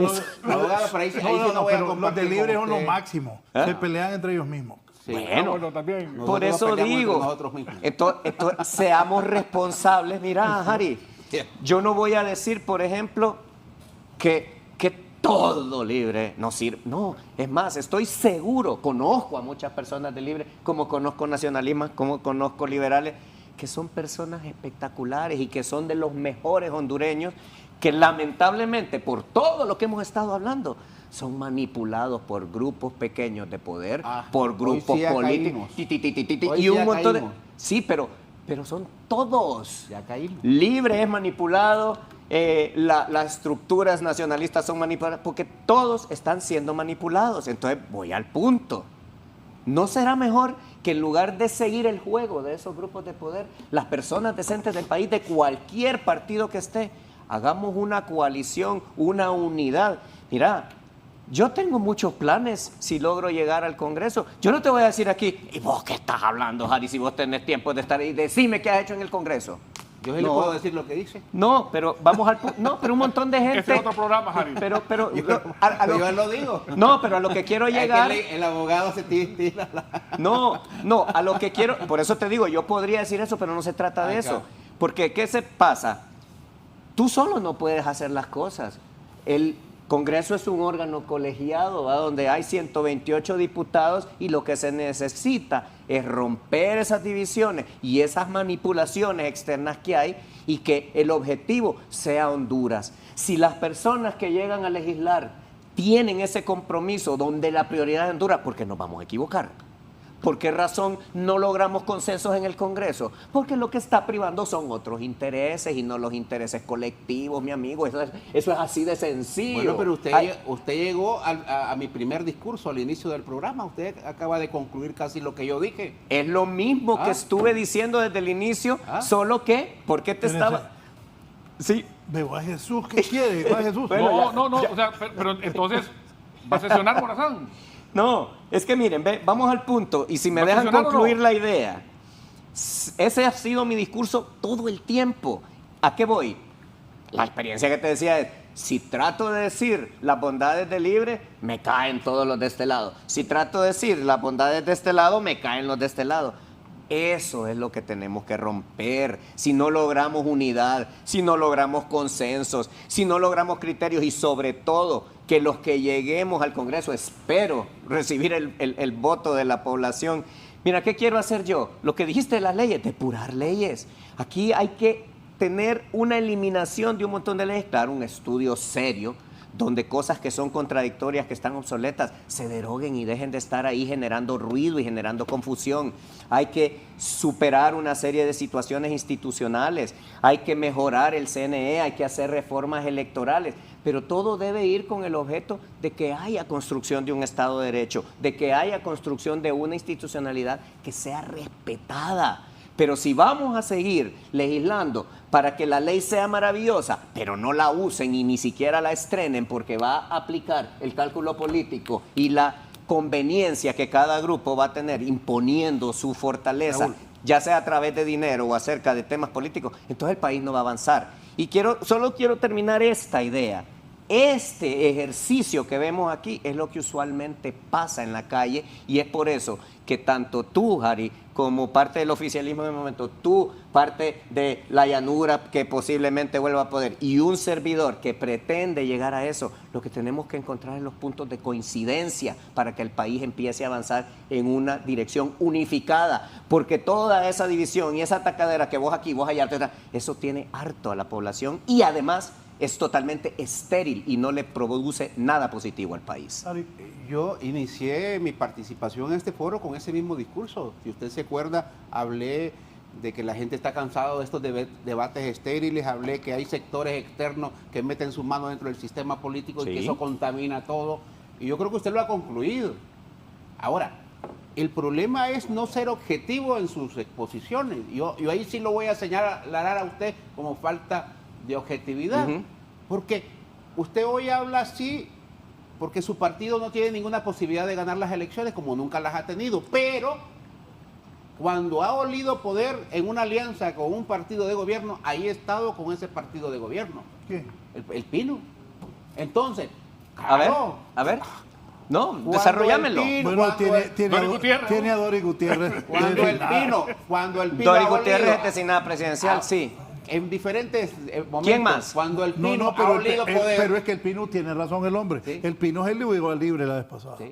los de Libre son los máximos. Se pelean entre ellos mismos. Sí. Bueno, también. Por eso digo, entonces, seamos responsables. Mira, Harry, yo no voy a decir, por ejemplo, que todo Libre no sirve. No, es más, estoy seguro, conozco a muchas personas de Libre, como conozco nacionalistas, como conozco liberales, que son personas espectaculares y que son de los mejores hondureños, que lamentablemente, por todo lo que hemos estado hablando, son manipulados por grupos pequeños de poder, por grupos políticos. Y un montón de... Sí, pero son todos. Ya caímos. Libre es manipulado. Las estructuras nacionalistas son manipuladas porque todos están siendo manipulados. Entonces voy al punto. ¿No será mejor que en lugar de seguir el juego de esos grupos de poder, las personas decentes del país, de cualquier partido que esté, hagamos una coalición, una unidad? Mira, yo tengo muchos planes si logro llegar al Congreso. Yo no te voy a decir aquí, ¿y vos qué estás hablando, Harry, si vos tenés tiempo de estar ahí? Decime qué has hecho en el Congreso. Yo sí le puedo decir lo que dice. No, pero vamos al punto. No, pero un montón de gente. Este es otro programa, Harry. Pero yo lo digo. No, pero a lo que quiero llegar. Es que el abogado se tira No, a lo que quiero. Por eso te digo, yo podría decir eso, pero no se trata de eso. Porque, ¿qué se pasa? Tú solo no puedes hacer las cosas. El Congreso es un órgano colegiado, ¿va? Donde hay 128 diputados y lo que se necesita es romper esas divisiones y esas manipulaciones externas que hay y que el objetivo sea Honduras. Si las personas que llegan a legislar tienen ese compromiso donde la prioridad es Honduras, ¿por qué nos vamos a equivocar? ¿Por qué razón no logramos consensos en el Congreso? Porque lo que está privando son otros intereses y no los intereses colectivos, mi amigo. Eso es así de sencillo. Bueno, pero usted llegó a mi primer discurso al inicio del programa. Usted acaba de concluir casi lo que yo dije. Es lo mismo que estuve diciendo desde el inicio, solo que, ¿por qué te estaba...? Sí. Veo a Jesús, ¿qué quiere? ¿Va a Jesús? No, o sea, pero entonces, ¿va a sesionar, Morazán? No, es que miren, vamos al punto y si me dejan concluir la idea, ese ha sido mi discurso todo el tiempo. ¿A qué voy? La experiencia que te decía es, si trato de decir las bondades de Libre, me caen todos los de este lado. Si trato de decir las bondades de este lado, me caen los de este lado. Eso es lo que tenemos que romper. Si no logramos unidad, si no logramos consensos, si no logramos criterios y sobre todo que los que lleguemos al Congreso, espero recibir el voto de la población. Mira, ¿qué quiero hacer yo? Lo que dijiste de las leyes, depurar leyes. Aquí hay que tener una eliminación de un montón de leyes, claro, un estudio serio, donde cosas que son contradictorias, que están obsoletas, se deroguen y dejen de estar ahí generando ruido y generando confusión. Hay que superar una serie de situaciones institucionales, hay que mejorar el CNE, hay que hacer reformas electorales, pero todo debe ir con el objeto de que haya construcción de un Estado de Derecho, de que haya construcción de una institucionalidad que sea respetada. Pero si vamos a seguir legislando para que la ley sea maravillosa, pero no la usen y ni siquiera la estrenen porque va a aplicar el cálculo político y la conveniencia que cada grupo va a tener imponiendo su fortaleza, Raúl, ya sea a través de dinero o acerca de temas políticos, entonces el país no va a avanzar. Y solo quiero terminar esta idea. Este ejercicio que vemos aquí es lo que usualmente pasa en la calle y es por eso que tanto tú, Harry, como parte del oficialismo de momento, tú, parte de la llanura que posiblemente vuelva a poder y un servidor que pretende llegar a eso, lo que tenemos que encontrar es los puntos de coincidencia para que el país empiece a avanzar en una dirección unificada, porque toda esa división y esa atacadera que vos aquí, vos allá, eso tiene harto a la población y además es totalmente estéril y no le produce nada positivo al país. Yo inicié mi participación en este foro con ese mismo discurso. Si usted se acuerda, hablé de que la gente está cansada de estos debates estériles, hablé que hay sectores externos que meten su mano dentro del sistema político y que eso contamina todo. Y yo creo que usted lo ha concluido. Ahora, el problema es no ser objetivo en sus exposiciones. Yo ahí sí lo voy a señalar a usted como falta de objetividad. Porque usted hoy habla así porque su partido no tiene ninguna posibilidad de ganar las elecciones, como nunca las ha tenido. Pero cuando ha olido poder en una alianza con un partido de gobierno, ahí he estado con ese partido de gobierno. ¿Qué? El Pino. Entonces, claro, a ver. No, desarrollámelo. Bueno, tiene a Dori Gutiérrez. Cuando el Pino Dori Gutiérrez es designada presidencial, sí. En diferentes momentos. ¿Quién más? Cuando el Pino pero ha olido poder. Pero es que el Pino tiene razón el hombre. ¿Sí? El Pino es el igual libre la vez pasada. Sí.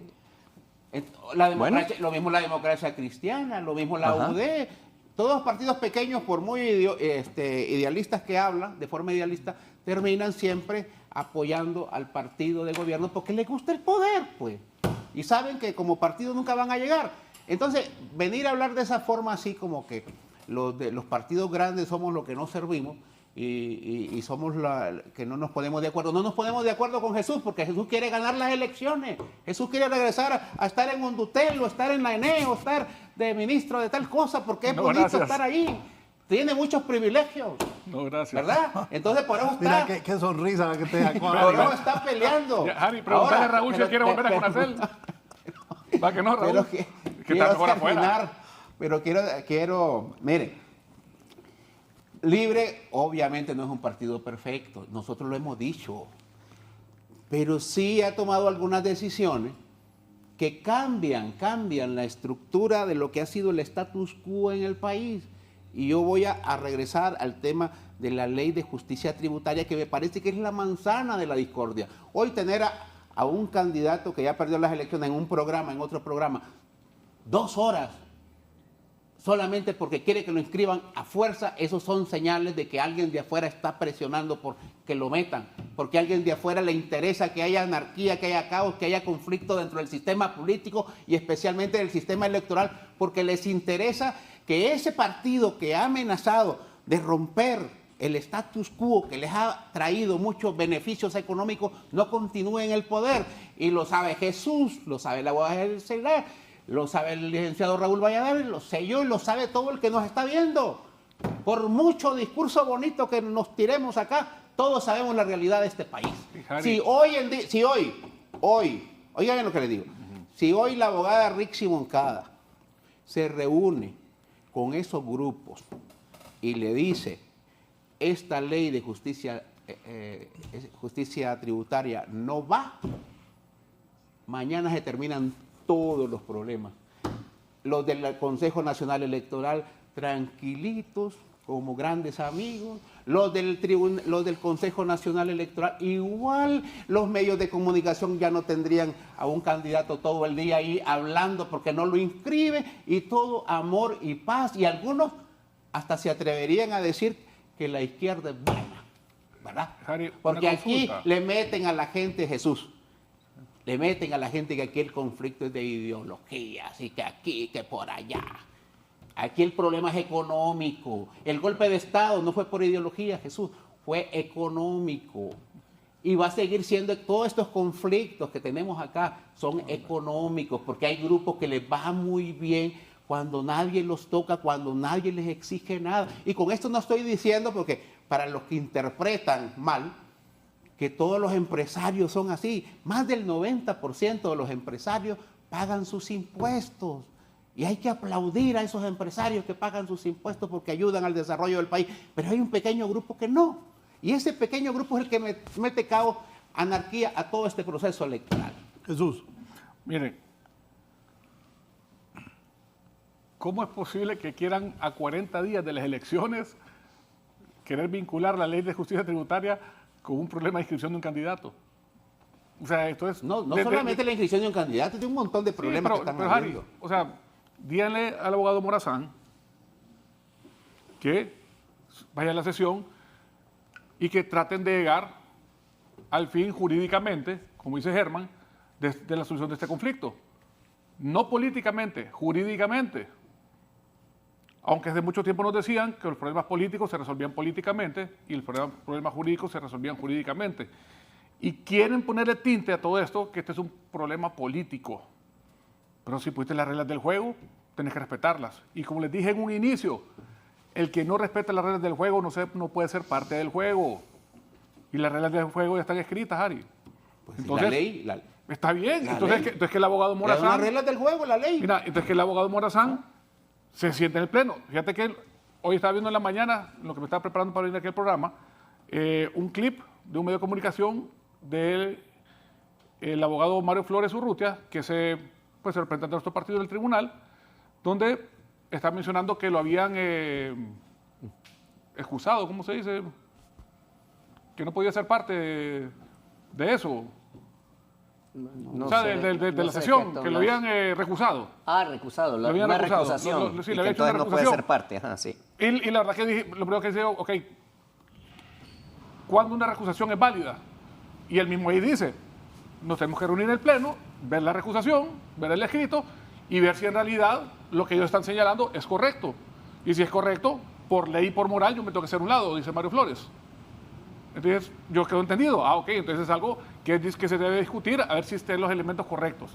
La democracia, lo mismo la democracia cristiana, lo mismo la UD. Todos los partidos pequeños, por muy idealistas que hablan, de forma idealista, terminan siempre apoyando al partido de gobierno porque les gusta el poder, pues. Y saben que como partido nunca van a llegar. Entonces, venir a hablar de esa forma así como que los partidos grandes somos los que no servimos y somos que no nos ponemos de acuerdo. No nos ponemos de acuerdo con Jesús porque Jesús quiere ganar las elecciones. Jesús quiere regresar a estar en Hondutel o estar en la ENE o estar de ministro de tal cosa porque es bonito estar ahí. Tiene muchos privilegios. No, gracias. ¿Verdad? Entonces por eso está... Mira qué sonrisa la que te da. Por eso está peleando. Harry, pregúntale a Raúl si quiere volver a conocer. Va que no, Raúl. Que está mejor afuera. Pero quiero, mire, Libre obviamente no es un partido perfecto, nosotros lo hemos dicho, pero sí ha tomado algunas decisiones que cambian la estructura de lo que ha sido el status quo en el país. Y yo voy a regresar al tema de la ley de justicia tributaria, que me parece que es la manzana de la discordia. Hoy tener a un candidato que ya perdió las elecciones en un programa, en otro programa, 2 horas, solamente porque quiere que lo inscriban a fuerza, esos son señales de que alguien de afuera está presionando por que lo metan, porque a alguien de afuera le interesa que haya anarquía, que haya caos, que haya conflicto dentro del sistema político y especialmente del sistema electoral, porque les interesa que ese partido que ha amenazado de romper el status quo que les ha traído muchos beneficios económicos no continúe en el poder. Y lo sabe Jesús, lo sabe la abogada del celular, lo sabe el licenciado Raúl Valladares, lo sé yo y lo sabe todo el que nos está viendo. Por mucho discurso bonito que nos tiremos acá, todos sabemos la realidad de este país. Si hoy, oigan lo que les digo, si hoy la abogada Rixi Moncada se reúne con esos grupos y le dice, esta ley de justicia tributaria no va, mañana se terminan todos los problemas. Los del Consejo Nacional Electoral tranquilitos, como grandes amigos, los del Consejo Nacional Electoral igual, los medios de comunicación ya no tendrían a un candidato todo el día ahí hablando porque no lo inscribe, y todo amor y paz, y algunos hasta se atreverían a decir que la izquierda es buena, ¿verdad? Harry, porque aquí le meten a la gente Jesús. Le meten a la gente que aquí el conflicto es de ideologías y que aquí, que por allá. Aquí el problema es económico. El golpe de Estado no fue por ideología, Jesús, fue económico. Y va a seguir siendo, todos estos conflictos que tenemos acá son económicos, porque hay grupos que les va muy bien cuando nadie los toca, cuando nadie les exige nada. Y con esto no estoy diciendo, porque para los que interpretan mal, que todos los empresarios son así. Más del 90% de los empresarios pagan sus impuestos. Y hay que aplaudir a esos empresarios que pagan sus impuestos porque ayudan al desarrollo del país. Pero hay un pequeño grupo que no. Y ese pequeño grupo es el que mete caos, anarquía a todo este proceso electoral. Jesús. Miren, ¿cómo es posible que quieran a 40 días de las elecciones querer vincular la ley de justicia tributaria con un problema de inscripción de un candidato? O sea, esto es... No solamente la inscripción de un candidato, tiene un montón de problemas que están habiendo. O sea, díganle al abogado Morazán que vaya a la sesión y que traten de llegar al fin jurídicamente, como dice Germán, de la solución de este conflicto. No políticamente, jurídicamente. Aunque desde mucho tiempo nos decían que los problemas políticos se resolvían políticamente y los problemas jurídicos se resolvían jurídicamente. Y quieren ponerle tinte a todo esto, que este es un problema político. Pero si pusiste las reglas del juego, tenés que respetarlas. Y como les dije en un inicio, el que no respeta las reglas del juego no puede ser parte del juego. Y las reglas del juego ya están escritas, Ari. Pues entonces, la ley... está bien. Entonces que el abogado Morazán... Las reglas del juego, la ley. Mira, entonces que el abogado Morazán se siente en el pleno. Fíjate que hoy estaba viendo en la mañana, lo que me estaba preparando para venir aquí al programa, un clip de un medio de comunicación del abogado Mario Flores Urrutia, que es pues, el representante de nuestro partido del tribunal, donde está mencionando que lo habían excusado, ¿cómo se dice? Que no podía ser parte de eso. No o sea, sé, de la sesión, que lo habían recusado. Ah, recusado, una recusación. Sí, y le que había hecho una entonces no puede recusación. ser parte. Ajá, sí. Y la verdad que dije, lo primero que dice, ok, ¿cuándo una recusación es válida? Y él mismo ahí dice, nos tenemos que reunir en el pleno, ver la recusación, ver el escrito y ver si en realidad lo que ellos están señalando es correcto. Y si es correcto, por ley y por moral, yo me tengo que hacer un lado, dice Mario Flores. Entonces, yo quedo entendido. Ah, ok, entonces es algo que se debe discutir, a ver si estén los elementos correctos.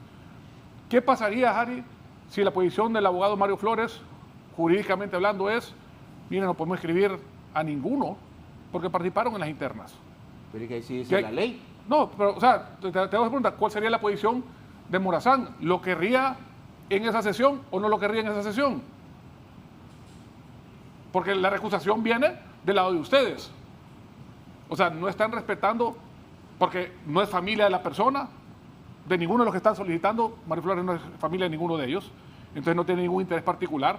¿Qué pasaría, Harry, si la posición del abogado Mario Flores, jurídicamente hablando, es, miren, no podemos escribir a ninguno, porque participaron en las internas? Pero que ahí sí dice la ley. No, pero, o sea, te hago la pregunta, ¿cuál sería la posición de Morazán? ¿Lo querría en esa sesión o no lo querría en esa sesión? Porque la recusación viene del lado de ustedes. O sea, no están respetando, porque no es familia de la persona, de ninguno de los que están solicitando. Mario Flores no es familia de ninguno de ellos, entonces no tiene ningún interés particular.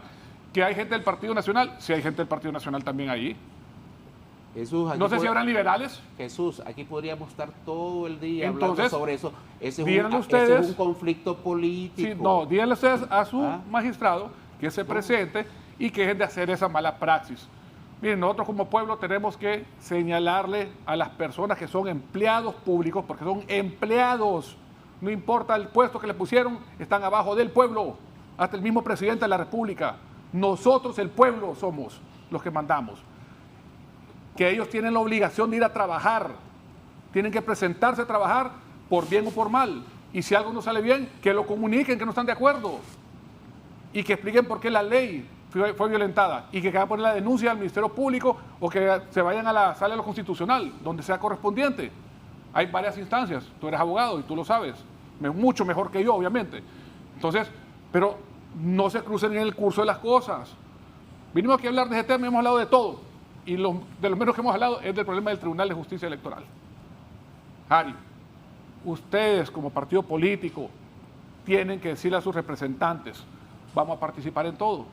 ¿Que hay gente del Partido Nacional? Sí, hay gente del Partido Nacional también ahí. Jesús, no sé si habrán liberales. Jesús, aquí podríamos estar todo el día entonces, hablando sobre eso. Ese es un conflicto político. Sí, no, díganle ustedes a su magistrado que se presente y que dejen de hacer esa mala praxis. Miren, nosotros como pueblo tenemos que señalarle a las personas que son empleados públicos, porque son empleados, no importa el puesto que le pusieron, están abajo del pueblo, hasta el mismo presidente de la República. Nosotros, el pueblo, somos los que mandamos. Que ellos tienen la obligación de ir a trabajar, tienen que presentarse a trabajar por bien o por mal. Y si algo no sale bien, que lo comuniquen, que no están de acuerdo. Y que expliquen por qué la ley fue violentada. Y que van a poner la denuncia al Ministerio Público o que se vayan a la sala de lo constitucional, donde sea correspondiente. Hay varias instancias. Tú eres abogado y tú lo sabes. Mucho mejor que yo, obviamente. Entonces, pero no se crucen en el curso de las cosas. Vinimos aquí a hablar de ese tema y hemos hablado de todo. Y de lo menos que hemos hablado es del problema del Tribunal de Justicia Electoral. Harry, ustedes como partido político tienen que decirle a sus representantes, vamos a participar en todo.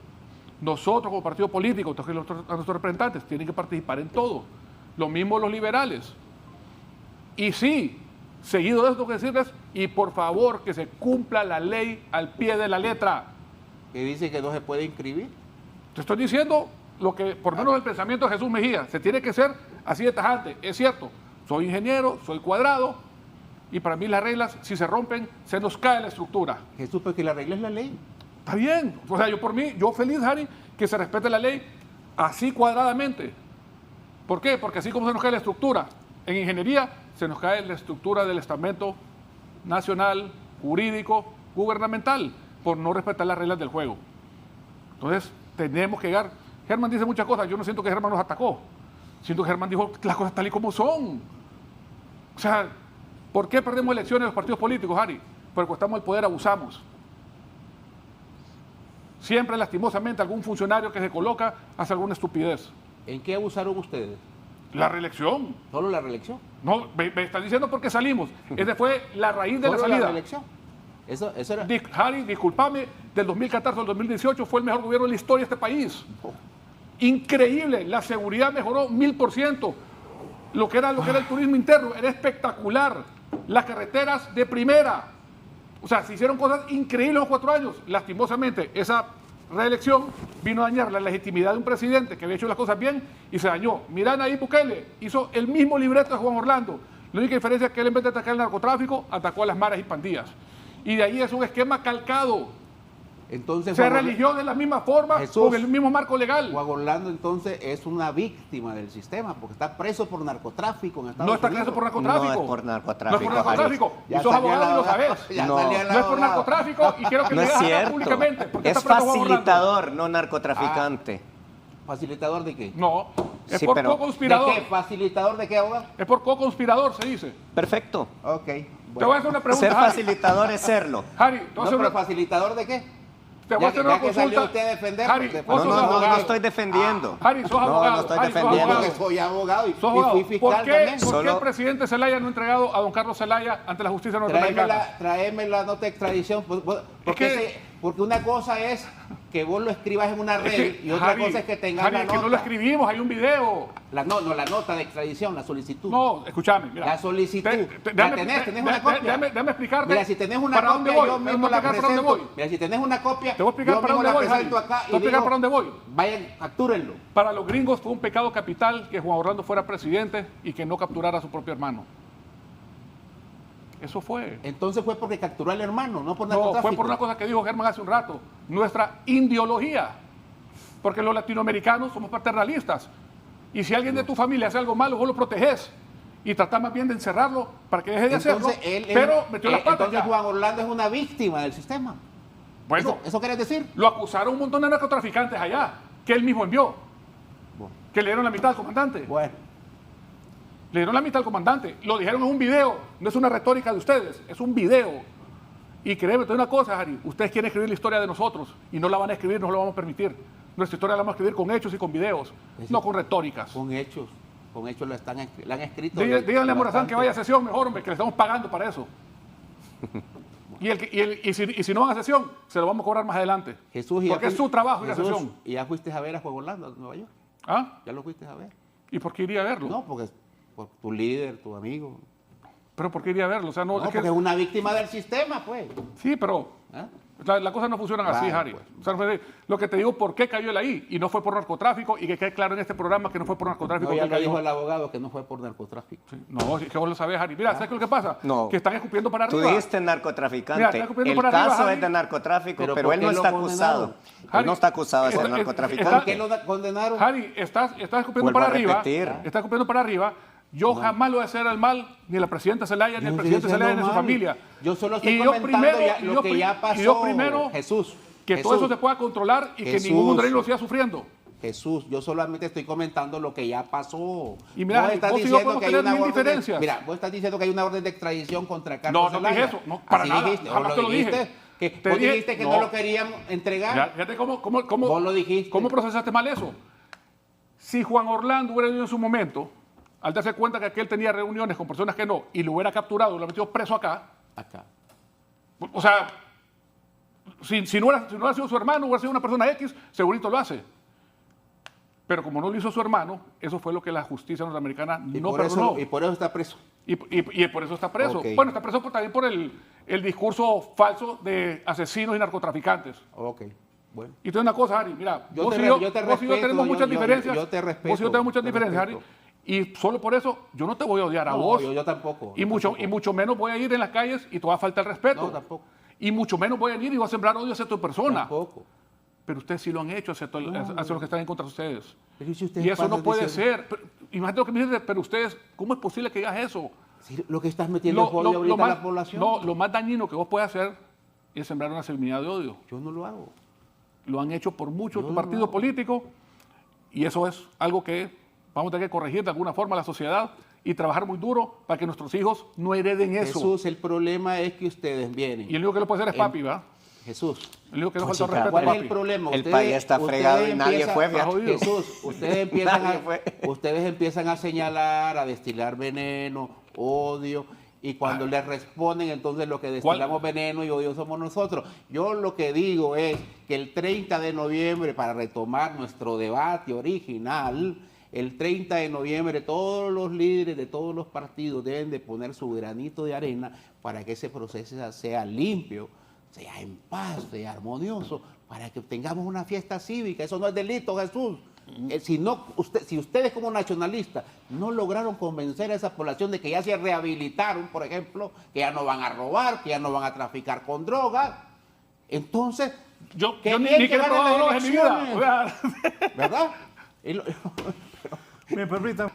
Nosotros como partido político, a nuestros representantes, tienen que participar en todo. Lo mismo los liberales. Y sí, seguido de esto que decirles, y por favor que se cumpla la ley al pie de la letra. ¿Que dice que no se puede inscribir? Te estoy diciendo lo que, por lo menos el pensamiento de Jesús Mejía, se tiene que ser así de tajante. Es cierto, soy ingeniero, soy cuadrado, y para mí las reglas, si se rompen, se nos cae la estructura. Jesús, porque la regla es la ley. Está bien, o sea, yo feliz, Harry, que se respete la ley así cuadradamente. ¿Por qué? Porque así como se nos cae la estructura en ingeniería, se nos cae la estructura del estamento nacional, jurídico, gubernamental, por no respetar las reglas del juego. Entonces, tenemos que llegar. Germán dice muchas cosas, yo no siento que Germán nos atacó, siento que Germán dijo las cosas tal y como son. O sea, ¿por qué perdemos elecciones en los partidos políticos, Harry? Porque cuando estamos en el poder abusamos. Siempre, lastimosamente, algún funcionario que se coloca hace alguna estupidez. ¿En qué abusaron ustedes? La reelección. ¿Solo la reelección? No, me están diciendo por qué salimos. Esa fue la raíz de la salida. ¿La reelección? Eso era... Harry, discúlpame, del 2014 al 2018 fue el mejor gobierno de la historia de este país. Increíble, la seguridad mejoró 1000%. Lo que era el turismo interno era espectacular. Las carreteras de primera. O sea, se hicieron cosas increíbles en los 4 años. Lastimosamente, esa reelección vino a dañar la legitimidad de un presidente que había hecho las cosas bien y se dañó. Mirá, Nayib Bukele hizo el mismo libreto de Juan Orlando. La única diferencia es que él, en vez de atacar el narcotráfico, atacó a las maras y pandillas. Y de ahí es un esquema calcado. Entonces, se religió de la misma forma, Jesús, con el mismo marco legal. Juan Orlando entonces es una víctima del sistema porque está preso por narcotráfico en Estados No está Unidos. preso por narcotráfico. No es por narcotráfico. No es por narcotráfico. Ya Y sos salió abogado y lo la abogada. sabés. Ya No, salió la no es por abogada. narcotráfico y quiero que No le es digas cierto. públicamente. ¿Por qué Es está preso Juan Orlando? facilitador, no narcotraficante. ¿Facilitador de qué? No, es Sí, por pero- co-conspirador. ¿De qué? ¿Facilitador de qué, abogado? Es por co-conspirador, se dice. Perfecto. Ok. Te voy a hacer una pregunta, Ser Harry. facilitador es serlo. Harry, te voy a No, hacer pero una... ¿facilitador de qué? Te voy a hacer una ya que salió consulta. usted a defender, Harry, porque- vos No, sos no, no, abogado. no estoy defendiendo. Harry, sos abogado. No estoy Harry, sos defendiendo. abogado. Porque soy abogado y Sos abogado. fui fiscal ¿Por qué también. Solo- el presidente Zelaya no ha entregado a don Carlos Zelaya ante la justicia norteamericana? Tráeme la nota de extradición. Porque una cosa es que vos lo escribas en una red Es que, y otra Harry, cosa es que tengas Harry, la es nota. que no lo escribimos, hay un video. La nota de extradición, la solicitud. No, escúchame, mira. La solicitud. Déjame- ¿La tenés? ¿Tenés una déjame- copia? déjame explicarte Mira, si tenés una para dónde copia, voy. yo Te voy a mismo la explicar para dónde presento. voy. Mira, si tenés una copia, Te voy a explicar yo para mismo dónde la voy, presento Harry. acá Te y voy a explicar digo, para dónde voy. vayan, captúrenlo. Para los gringos fue un pecado capital que Juan Orlando fuera presidente y que no capturara a su propio hermano. Eso fue. Entonces fue porque capturó al hermano, no por No, narcotráfico. fue por una cosa que dijo Germán hace un rato, nuestra ideología. Porque los latinoamericanos somos paternalistas. Y si alguien de tu familia hace algo malo, vos lo protegés. Y tratás más bien de encerrarlo para que deje de hacerlo. Pero metió las patas entonces ya. Juan Orlando es una víctima del sistema. Bueno, ¿Eso querés decir? lo acusaron un montón de narcotraficantes allá, que él mismo envió. Que le dieron la mitad al comandante. Bueno. Le dieron la mitad al comandante. Lo dijeron en un video. No es una retórica de ustedes, es un video. Y créeme, te digo una cosa, Harry. Ustedes quieren escribir la historia de nosotros y no la van a escribir, no lo vamos a permitir. Nuestra historia la vamos a escribir con hechos y con videos, no con retóricas. Con hechos la han escrito. Díganle a Morazán que vaya a sesión mejor, hombre, que le estamos pagando para eso. Y si no van a sesión, se lo vamos a cobrar más adelante. Jesús, porque es su trabajo ir a sesión. ¿Y ya fuiste a ver a Juan Orlando en Nueva York? ¿Ah? ¿Ya lo fuiste a ver? ¿Y por qué iría a verlo? No, porque por tu líder, tu amigo. ¿Pero por qué iría a verlo? O sea, no, No, porque es una víctima del sistema, pues. Sí, pero las cosas no funcionan así, Claro, Harry. O sea, lo que te digo, ¿por qué cayó él ahí? Y no fue por narcotráfico, y que quede claro en este programa que no fue por narcotráfico. No, ya que lo cayó. dijo el abogado que no fue por narcotráfico. Sí. No, es que vos lo sabés, Harry. Mira, ¿sabes qué es lo que pasa? No. Que están escupiendo para Tú arriba. dijiste narcotraficante. Mira, está escupiendo el para arriba, caso Harry. es de narcotráfico, Pero pero ¿por él qué no lo está condenaron? acusado. Harry, Él no está acusado de ser está- narcotraficante. ¿Por qué lo condenaron? Harry, estás escupiendo Vuelvo para a arriba. repetir. Estás escupiendo para arriba. Yo jamás lo voy a hacer al mal, ni la presidenta Zelaya, ni el Yo presidente estoy Zelaya, ni haciendo su mal. familia. Yo solo estoy Y yo comentando primero- ya y lo yo que pri- ya pasó. y yo primero, Jesús. Que todo Jesús. eso se pueda controlar y que Jesús. ningún hondureño lo siga sufriendo. Jesús, yo solamente estoy comentando lo que ya pasó. Y mira, Vos estás vos y yo diciendo podemos que hay tener una mil orden de, diferencias. mira, vos estás diciendo que hay una orden de extradición contra Carlos No, no Zelaya. dije eso, no, para Así nada, dijiste, o jamás te lo dijiste, dije. que Te vos dije- dijiste que no. no. lo querían entregar. Mira, fíjate cómo Vos lo dijiste. ¿Cómo procesaste mal eso? Si Juan Orlando hubiera ido en su momento, al darse cuenta que aquel tenía reuniones con personas que no, y lo hubiera capturado, lo metido preso acá. O sea, si no hubiera sido su hermano, hubiera sido una persona X, segurito lo hace. Pero como no lo hizo su hermano, eso fue lo que la justicia norteamericana no perdonó. Y por eso está preso. Y por eso está preso. Ok. Bueno, está preso también por el discurso falso de asesinos y narcotraficantes. Ok, bueno. Y te digo una cosa, Harry, mira, Yo vos te y yo, respeto, vos y yo tenemos muchas diferencias. yo te respeto, Vos y yo tenemos muchas te diferencias, respeto. Harry. Y solo por eso yo no te voy a odiar a No, vos. yo tampoco. Y mucho menos voy a ir en las calles y te va a faltar el respeto. No, tampoco. Y mucho menos voy a ir y voy a sembrar odio hacia tu persona. Tampoco. Pero ustedes sí lo han hecho hacia los que están en contra de ustedes. Pero si ustedes Y eso no pasan puede diciendo- ser. Imagínate lo que me dices, pero ustedes, ¿cómo es posible que digas eso? Sí, lo que estás metiendo es odio ahorita a la población. No, lo más dañino que vos puedes hacer es sembrar una semilla de odio. Yo no lo hago. Lo han hecho por mucho Yo tu no partido lo hago. político y eso es algo que vamos a tener que corregir de alguna forma a la sociedad y trabajar muy duro para que nuestros hijos no hereden eso. Jesús, el problema es que ustedes vienen. Y el único que lo puede hacer es papi, ¿va? Jesús. El único que no Pues falta sí, respeto ¿Cuál es es papi. el problema? El país está fregado y nadie fue, Está jodido. Jesús, ustedes empiezan a señalar, a destilar veneno, odio, y cuando les responden, entonces lo que destilamos veneno y odio somos nosotros. Yo lo que digo es que el 30 de noviembre, para retomar nuestro debate original, el 30 de noviembre todos los líderes de todos los partidos deben de poner su granito de arena para que ese proceso sea limpio, sea en paz, sea armonioso, para que tengamos una fiesta cívica. Eso no es delito, Jesús. si ustedes como nacionalistas no lograron convencer a esa población de que ya se rehabilitaron, por ejemplo, que ya no van a robar, que ya no van a traficar con drogas, entonces, yo ni que robar drogas en mi vida, ¿verdad? Me permitan.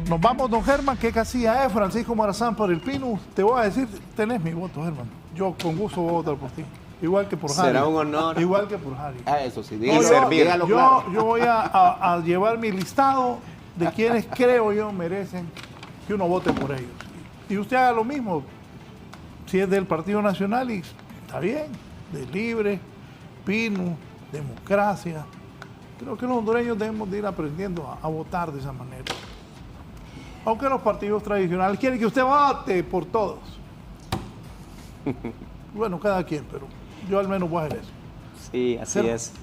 Nos vamos, don Germán. ¿Qué casilla es? Francisco Morazán por el Pino. Te voy a decir, tenés mi voto, Germán. Yo con gusto voy a votar por ti. Igual que por Harry. Será un honor. Igual que por Harry. Eso sí, yo voy a llevar mi listado de quienes creo yo merecen que uno vote por ellos. Y usted haga lo mismo. Si es del Partido Nacional, y está bien. De Libre, Pino, Democracia. Creo que los hondureños debemos de ir aprendiendo a votar de esa manera. Aunque los partidos tradicionales quieren que usted vote por todos. Bueno, cada quien, pero yo al menos voy a hacer eso. Sí, así es.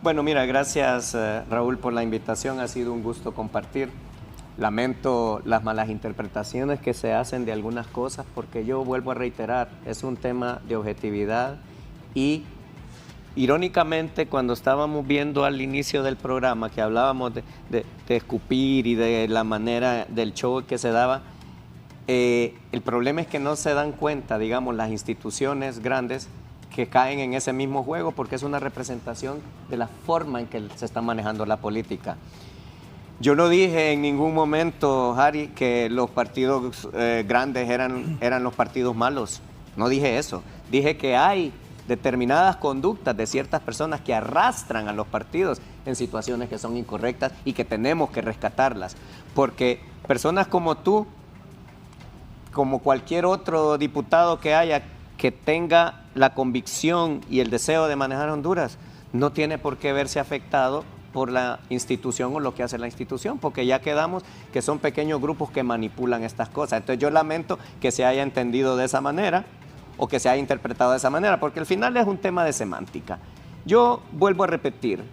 Bueno, mira, gracias Raúl por la invitación, ha sido un gusto compartir. Lamento las malas interpretaciones que se hacen de algunas cosas, porque yo vuelvo a reiterar, es un tema de objetividad y irónicamente cuando estábamos viendo al inicio del programa que hablábamos de escupir y de la manera del show que se daba, el problema es que no se dan cuenta, digamos, las instituciones grandes que caen en ese mismo juego porque es una representación de la forma en que se está manejando la política. Yo no dije en ningún momento, Harry, que los partidos grandes eran los partidos malos. No dije eso. Dije que hay determinadas conductas de ciertas personas que arrastran a los partidos en situaciones que son incorrectas y que tenemos que rescatarlas. Porque personas como tú, como cualquier otro diputado que haya que tenga la convicción y el deseo de manejar Honduras, no tiene por qué verse afectado por la institución o lo que hace la institución, porque ya quedamos que son pequeños grupos que manipulan estas cosas. Entonces yo lamento que se haya entendido de esa manera o que se haya interpretado de esa manera, porque al final es un tema de semántica. Yo vuelvo a repetir,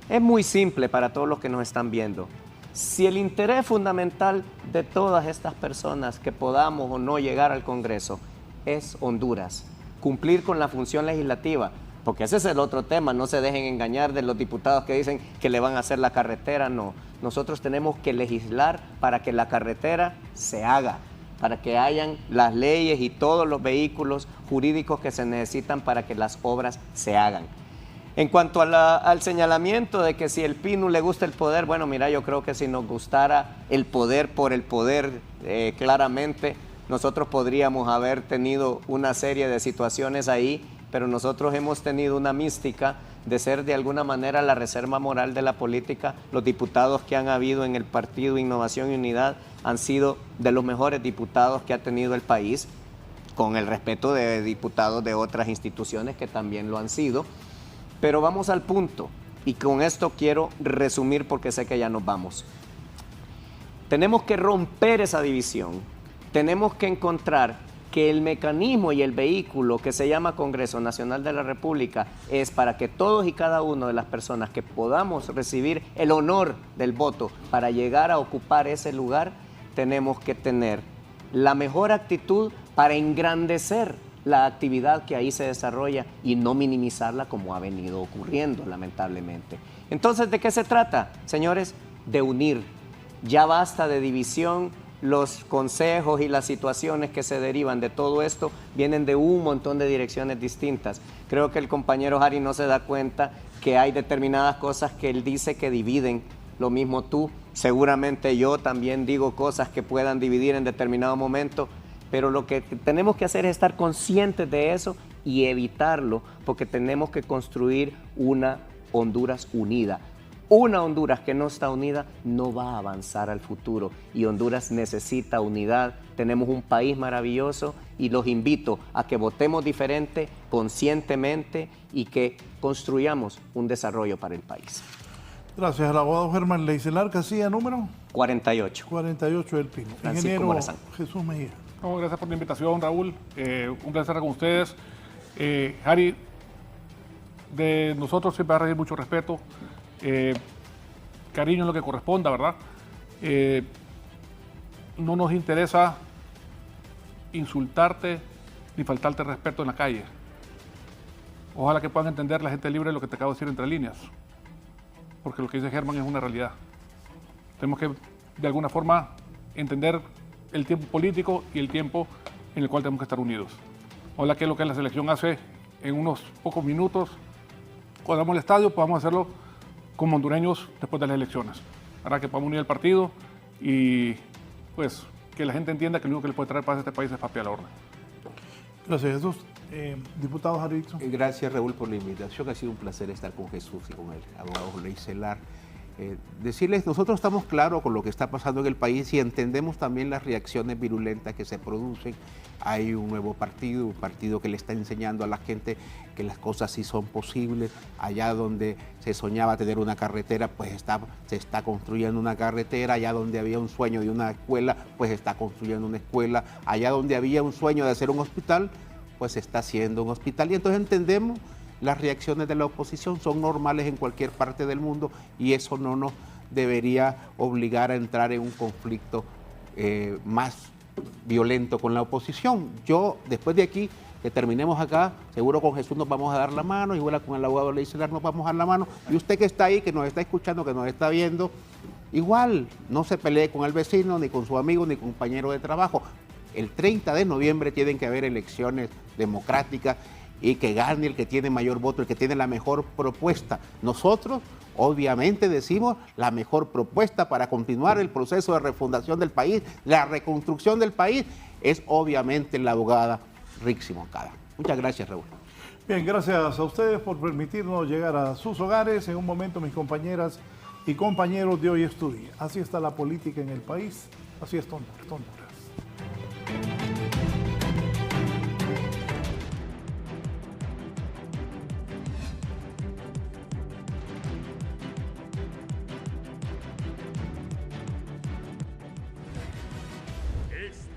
es muy simple para todos los que nos están viendo. Si el interés fundamental de todas estas personas que podamos o no llegar al Congreso es Honduras, cumplir con la función legislativa, porque ese es el otro tema, no se dejen engañar de los diputados que dicen que le van a hacer la carretera, no. Nosotros tenemos que legislar para que la carretera se haga, para que hayan las leyes y todos los vehículos jurídicos que se necesitan para que las obras se hagan. En cuanto al señalamiento de que si el Pino le gusta el poder, bueno, mira, yo creo que si nos gustara el poder por el poder, claramente nosotros podríamos haber tenido una serie de situaciones ahí, pero nosotros hemos tenido una mística de ser de alguna manera la reserva moral de la política. Los diputados que han habido en el Partido Innovación y Unidad han sido de los mejores diputados que ha tenido el país, con el respeto de diputados de otras instituciones que también lo han sido. Pero vamos al punto, y con esto quiero resumir porque sé que ya nos vamos. Tenemos que romper esa división, tenemos que encontrar que el mecanismo y el vehículo que se llama Congreso Nacional de la República es para que todos y cada uno de las personas que podamos recibir el honor del voto para llegar a ocupar ese lugar, tenemos que tener la mejor actitud para engrandecer la actividad que ahí se desarrolla y no minimizarla como ha venido ocurriendo, lamentablemente. Entonces, ¿de qué se trata, señores? De unir. Ya basta de división. Los consejos y las situaciones que se derivan de todo esto vienen de un montón de direcciones distintas. Creo que el compañero Harry no se da cuenta que hay determinadas cosas que él dice que dividen. Lo mismo tú, seguramente yo también digo cosas que puedan dividir en determinado momento, pero lo que tenemos que hacer es estar conscientes de eso y evitarlo, porque tenemos que construir una Honduras unida. Una Honduras que no está unida no va a avanzar al futuro, y Honduras necesita unidad. Tenemos un país maravilloso y los invito a que votemos diferente, conscientemente, y que construyamos un desarrollo para el país. Gracias al abogado Germán Leicelar. Casilla número 48. 48 del Pino. Francisco Ingeniero Morazán. Jesús Mejía. No, gracias por la invitación, Raúl. Un placer estar con ustedes. Harry, de nosotros siempre va a recibir mucho respeto. Cariño en lo que corresponda, ¿verdad? No nos interesa insultarte ni faltarte respeto en la calle. Ojalá que puedan entender la gente libre lo que te acabo de decir entre líneas, porque lo que dice Germán es una realidad. Tenemos que, de alguna forma, entender el tiempo político y el tiempo en el cual tenemos que estar unidos. Ojalá que lo que la selección hace en unos pocos minutos, cuando vamos al estadio, podamos hacerlo como hondureños después de las elecciones. Para que podamos unir el partido y pues que la gente entienda que lo único que le puede traer paz a este país es papi a la orden. Gracias, Jesús. Diputado Jarrito. Gracias, Raúl, por la invitación. Ha sido un placer estar con Jesús y con el abogado Jorley Celar. Decirles, nosotros estamos claros con lo que está pasando en el país y entendemos también las reacciones virulentas que se producen. Hay un nuevo partido, un partido que le está enseñando a la gente que las cosas sí son posibles. Allá donde se soñaba tener una carretera, pues se está construyendo una carretera. Allá donde había un sueño de una escuela, pues se está construyendo una escuela. Allá donde había un sueño de hacer un hospital, pues se está haciendo un hospital. Y entonces entendemos las reacciones de la oposición, son normales en cualquier parte del mundo y eso no nos debería obligar a entrar en un conflicto más violento con la oposición. Yo, después de aquí, que terminemos acá, seguro con Jesús nos vamos a dar la mano, igual con el abogado Jorley Celar nos vamos a dar la mano, y usted que está ahí, que nos está escuchando, que nos está viendo, igual, no se pelee con el vecino, ni con su amigo, ni compañero de trabajo. El 30 de noviembre tienen que haber elecciones democráticas y que gane el que tiene mayor voto, el que tiene la mejor propuesta. Nosotros, obviamente, decimos la mejor propuesta para continuar el proceso de refundación del país, la reconstrucción del país, es obviamente la abogada Rixi Moncada. Muchas gracias, Raúl. Bien, gracias a ustedes por permitirnos llegar a sus hogares. En un momento, mis compañeras y compañeros de Hoy es tu Día. Así está la política en el país, así es Honduras.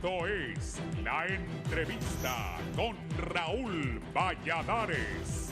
Esto es La Entrevista con Raúl Valladares.